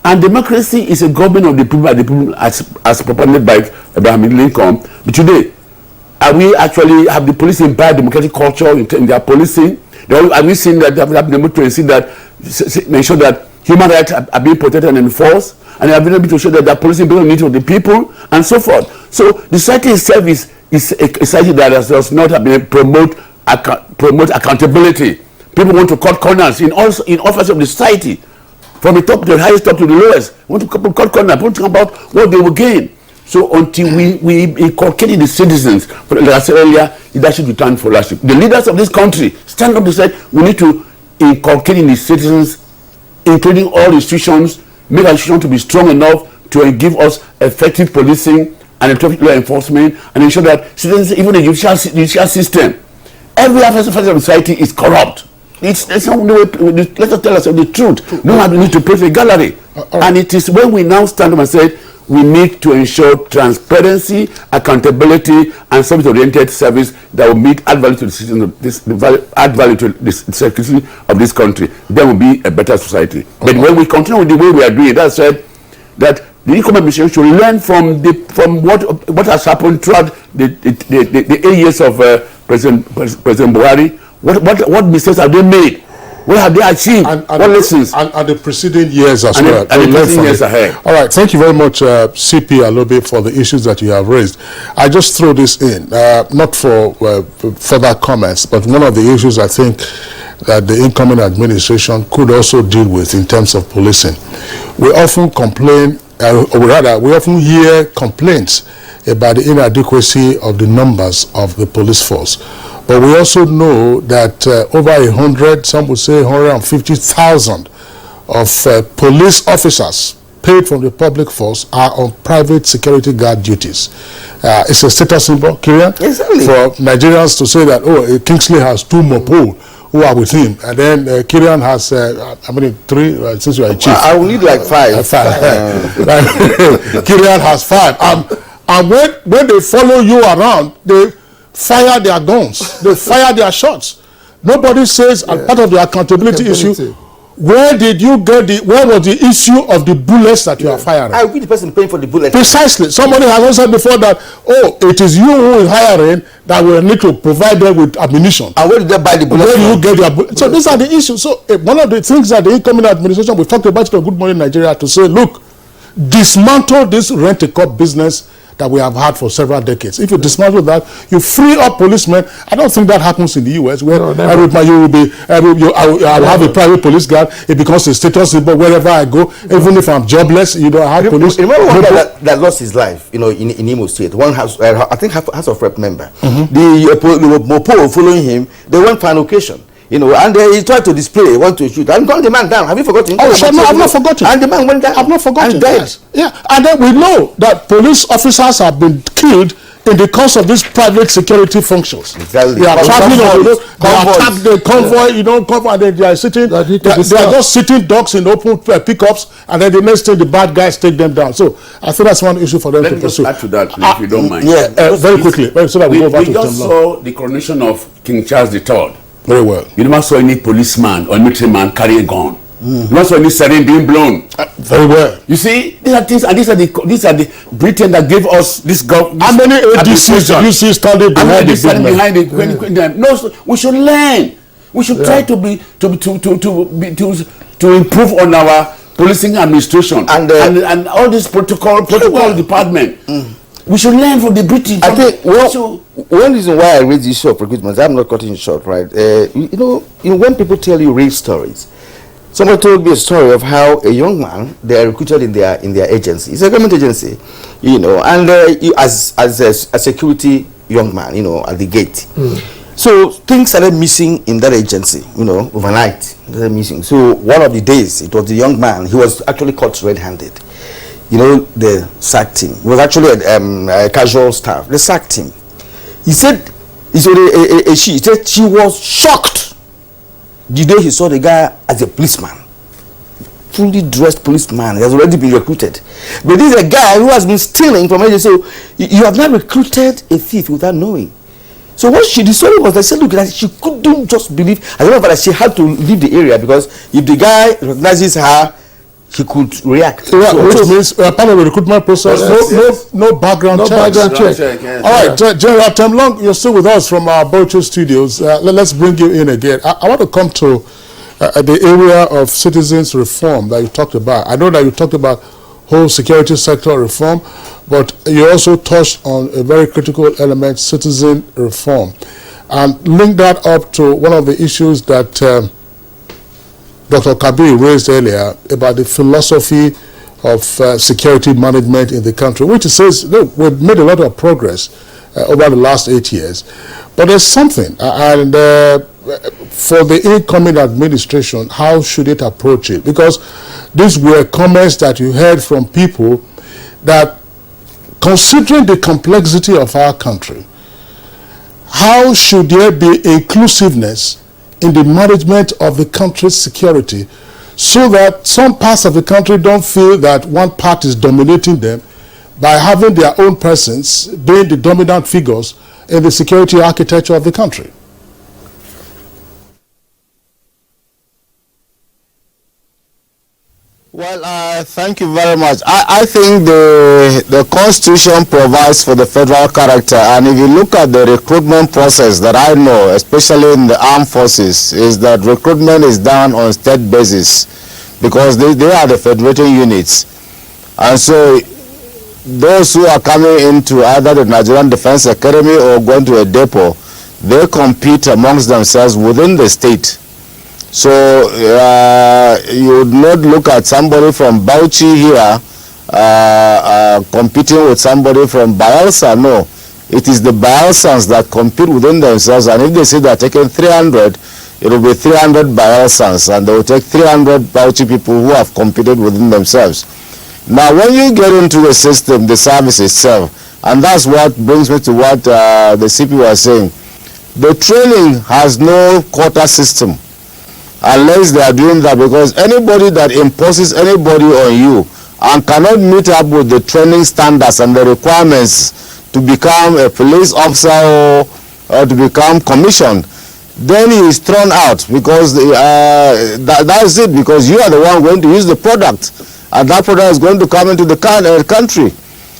and democracy is a government of the people by the people as proposed by Abraham Lincoln. But today, are we actually have the police imbibe democratic culture in their policing? Are we seeing that democracy that ensure that human rights are being protected and enforced, and they are able to show that the policing based on the needs of the people and so forth? So the society itself is a society that does not promote accountability. People want to cut corners in all facets of the society, from the top to the highest, top to the lowest. Want to cut corners, want to think about what they will gain. So until we inculcate in the citizens, like I said earlier, leadership to turn for leadership. The leaders of this country stand up and say we need to inculcate in the citizens, including all institutions, make our institutions to be strong enough to give us effective policing and effective law enforcement, and ensure that citizens, even the judicial system, every aspect of society is corrupt. It's not the way. Let us tell us the truth. No one need to praise a gallery. And it is when we now stand up and say we need to ensure transparency, accountability, and service-oriented service that will add value to the citizens add value to the security of this country. Then will be a better society. But when we continue with the way we are doing, that said, that the income administration should learn from what has happened throughout the 8 years of President Buhari. What mistakes have they made? What have they achieved? What lessons? And the preceding years as And well. the preceding years ahead. All right, thank you very much, CP Alobe, for the issues that you have raised. I just throw this in, not for further comments, but one of the issues I think that the incoming administration could also deal with in terms of policing. We often complain, or rather, we often hear complaints about the inadequacy of the numbers of the police force. But we also know that over 100, some would say 150,000 of police officers paid from the public force are on private security guard duties. It's a status symbol, Kirian, exactly, for Nigerians to say that, oh, Kingsley has 2 Mopo who are with him, and then Kirian has, how many, 3, since you are a chief? I will need like 5. 5. Kirian has 5. And when they follow you around, they fire their guns, they fire their shots. Nobody says, as part of the accountability issue, where did you get where was the issue of the bullets that you are firing? I will be the person paying for the bullets. Precisely. Somebody has also said before that, oh, it is you who is hiring that will need to provide them with ammunition. And where did they buy the bullets? Where do you get your bullets? So these are the issues. So one of the things that the incoming administration, we talked about it on Good Morning Nigeria, to say, look, dismantle this rent-a-cop business that we have had for several decades. If you dismantle that, you free up policemen. I don't think that happens in the US, where I will have a private police guard. It becomes a status symbol wherever I go. Even if I'm jobless, you don't have police. Remember one guy that lost his life, in Imo State. One house, I think House of Rep member. The Mopo following him, they went for an occasion. And he tried to display, want to shoot, and gunned the man down. Have you forgotten? Oh, sure, no, I've not forgotten. And the man went down. I've not forgotten. And died. Yes. Yeah, and then we know that police officers have been killed in the course of these private security functions. Exactly. They are traveling on they attack the convoy, convoy, and then they are sitting. They are just sitting ducks in open pickups, and then the next thing the bad guys take them down. So I think that's one issue for them to pursue. Let me just add to that, please, if you don't mind. Yeah, very quickly, so that we go over to just saw the coronation of King Charles III. Very well. You never saw any policeman or military man carry a gun. You never saw any siren being blown. Very well. You see, these are things, and these are the Britain that gave us this government. How many ADCs do you see standing behind the No, we should learn. We should try to improve on our policing administration and all this protocol department. We should learn from the British. I think one reason why I raise the issue of recruitment, I'm not cutting it short, right? When people tell you real stories, somebody told me a story of how a young man, they are recruited in their agency. It's a government agency, and as a security young man, at the gate. So things started missing in that agency, overnight. Started missing. So one of the days, it was the young man. He was actually caught red-handed. They sacked him. It was actually a casual staff. They sacked him. He said she was shocked the day he saw the guy as a policeman. Fully dressed policeman. He has already been recruited. But this is a guy who has been stealing from agency. So you have not recruited a thief without knowing. So what the story was, they said, look, that she couldn't just believe. I remember that she had to leave the area because if the guy recognizes her, he could react. Which means part of the recruitment process, no background check. Yes. All right, General Temlong, you're still with us from our Bauchi studios. Let's bring you in again. I want to come to the area of citizens reform that you talked about. I know that you talked about whole security sector reform, but you also touched on a very critical element, citizen reform. And link that up to one of the issues that Dr. Kabir raised earlier about the philosophy of security management in the country, which says, look, we've made a lot of progress over the last 8 years, but there's something, and for the incoming administration, how should it approach it? Because these were comments that you heard from people that, considering the complexity of our country, how should there be inclusiveness in the management of the country's security so that some parts of the country don't feel that one part is dominating them by having their own persons being the dominant figures in the security architecture of the country? Well, thank you very much. I think the Constitution provides for the federal character, and if you look at the recruitment process that I know, especially in the armed forces, is that recruitment is done on state basis because they are the federating units. And so those who are coming into either the Nigerian Defense Academy or going to a depot, they compete amongst themselves within the state. So you would not look at somebody from Bauchi here competing with somebody from Bayelsa. No, it is the Bayelsans that compete within themselves, and if they say they are taking 300, it will be 300 Bayelsans, and they will take 300 Bauchi people who have competed within themselves. Now, when you get into the system, the service itself, and that's what brings me to what the CP was saying, the training has no quota system. Unless they are doing that, because anybody that imposes anybody on you and cannot meet up with the training standards and the requirements to become a police officer or to become commissioned, then he is thrown out, because that's it, because you are the one going to use the product, and that product is going to come into the country.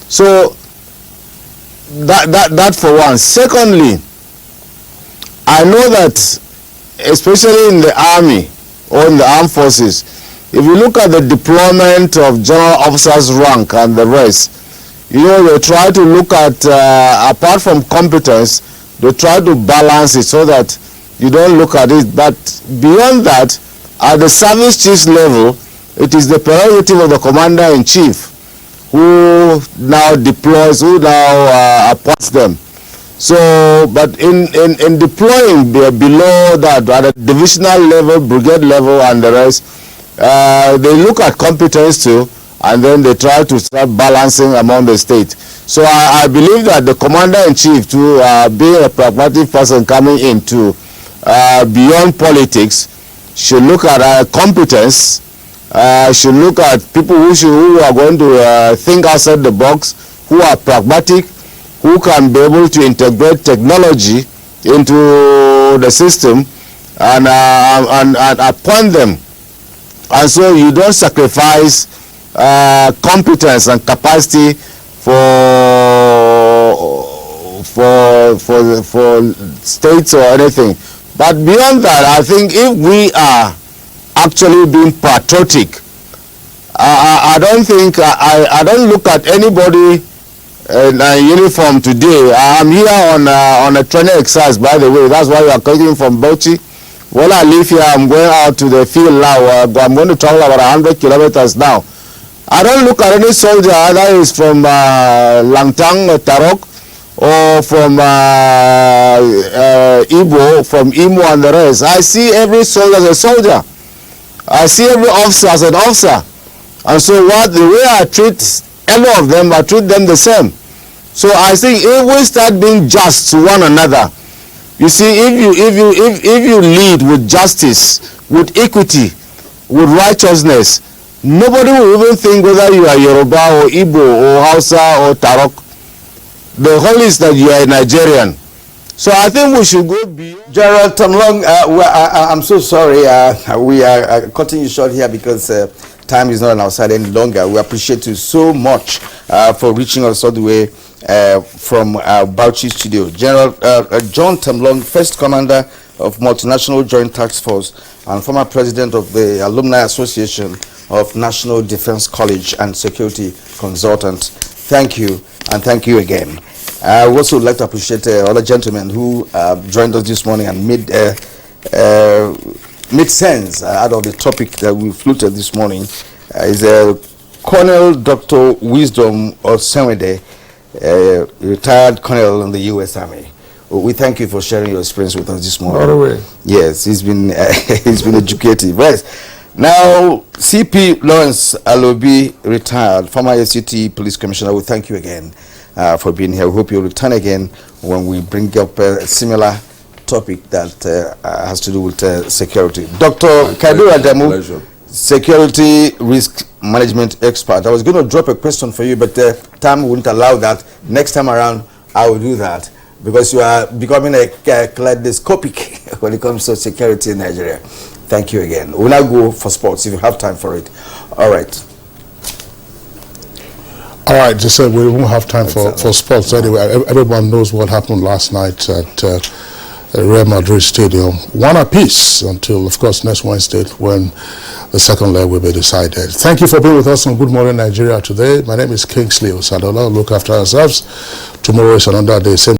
So that for one. Secondly, I know that especially in the army or in the armed forces, if you look at the deployment of general officers rank and the rest, you know, they try to look at, apart from competence, they try to balance it so that you don't look at it. But beyond that, at the service chief's level, it is the prerogative of the commander-in-chief who now deploys, who now appoints them. So, but in deploying below that, at a divisional level, brigade level, and the rest, they look at competence too, and then they try to start balancing among the state. So I believe that the commander-in-chief, to be a pragmatic person coming into beyond politics, should look at competence, should look at people who are going to think outside the box, who are pragmatic, who can be able to integrate technology into the system and appoint them. And so you don't sacrifice competence and capacity for states or anything. But beyond that, I think if we are actually being patriotic, I don't look at anybody in a uniform today. I'm here on a training exercise, by the way. That's why we are coming from Bauchi. When I leave here, I'm going out to the field now. I'm going to travel about 100 kilometers now. I don't look at any soldier, either is from Langtang, Tarok, or from Igbo, from Imo and the rest. I see every soldier as a soldier. I see every officer as an officer. And so the way I treat any of them, I treat them the same. So I think if we start being just to one another, you see, if you lead with justice, with equity, with righteousness, nobody will even think whether you are Yoruba or Igbo or Hausa or Tarok. The whole is that you are a Nigerian. So I think we should go beyond. Gerald Tomlong, I'm so sorry. We are cutting you short here because time is not on our side any longer. We appreciate you so much for reaching us all the way from Bauchi studio. General John Tomlong, first commander of Multinational Joint Task Force and former president of the Alumni Association of National Defense College and Security Consultant. Thank you, and thank you again. I would also like to appreciate other gentlemen who joined us this morning and made sense out of the topic that we floated this morning. Is Colonel Dr. Wisdom Osenwede, retired colonel in the U.S. Army. We thank you for sharing your experience with us this morning. By the way. Yes, he's been educative. Right. Now, CP Lawrence Alobi, retired, former FCT police commissioner. We thank you again for being here. We hope you'll return again when we bring up a similar topic that has to do with security. Dr. Kaidu Adamu, security risk management expert. I was going to drop a question for you, but time wouldn't allow that. Next time around, I will do that because you are becoming a kaleidoscopic when it comes to security in Nigeria. Thank you again. We'll now go for sports if you have time for it. All right. All right, just said we won't have time for sports anyway. Everyone knows what happened last night at Real Madrid Stadium. One apiece until, of course, next Wednesday when the second leg will be decided. Thank you for being with us on Good Morning Nigeria today. My name is Kingsley Osadola. Look after ourselves. Tomorrow is another day. Same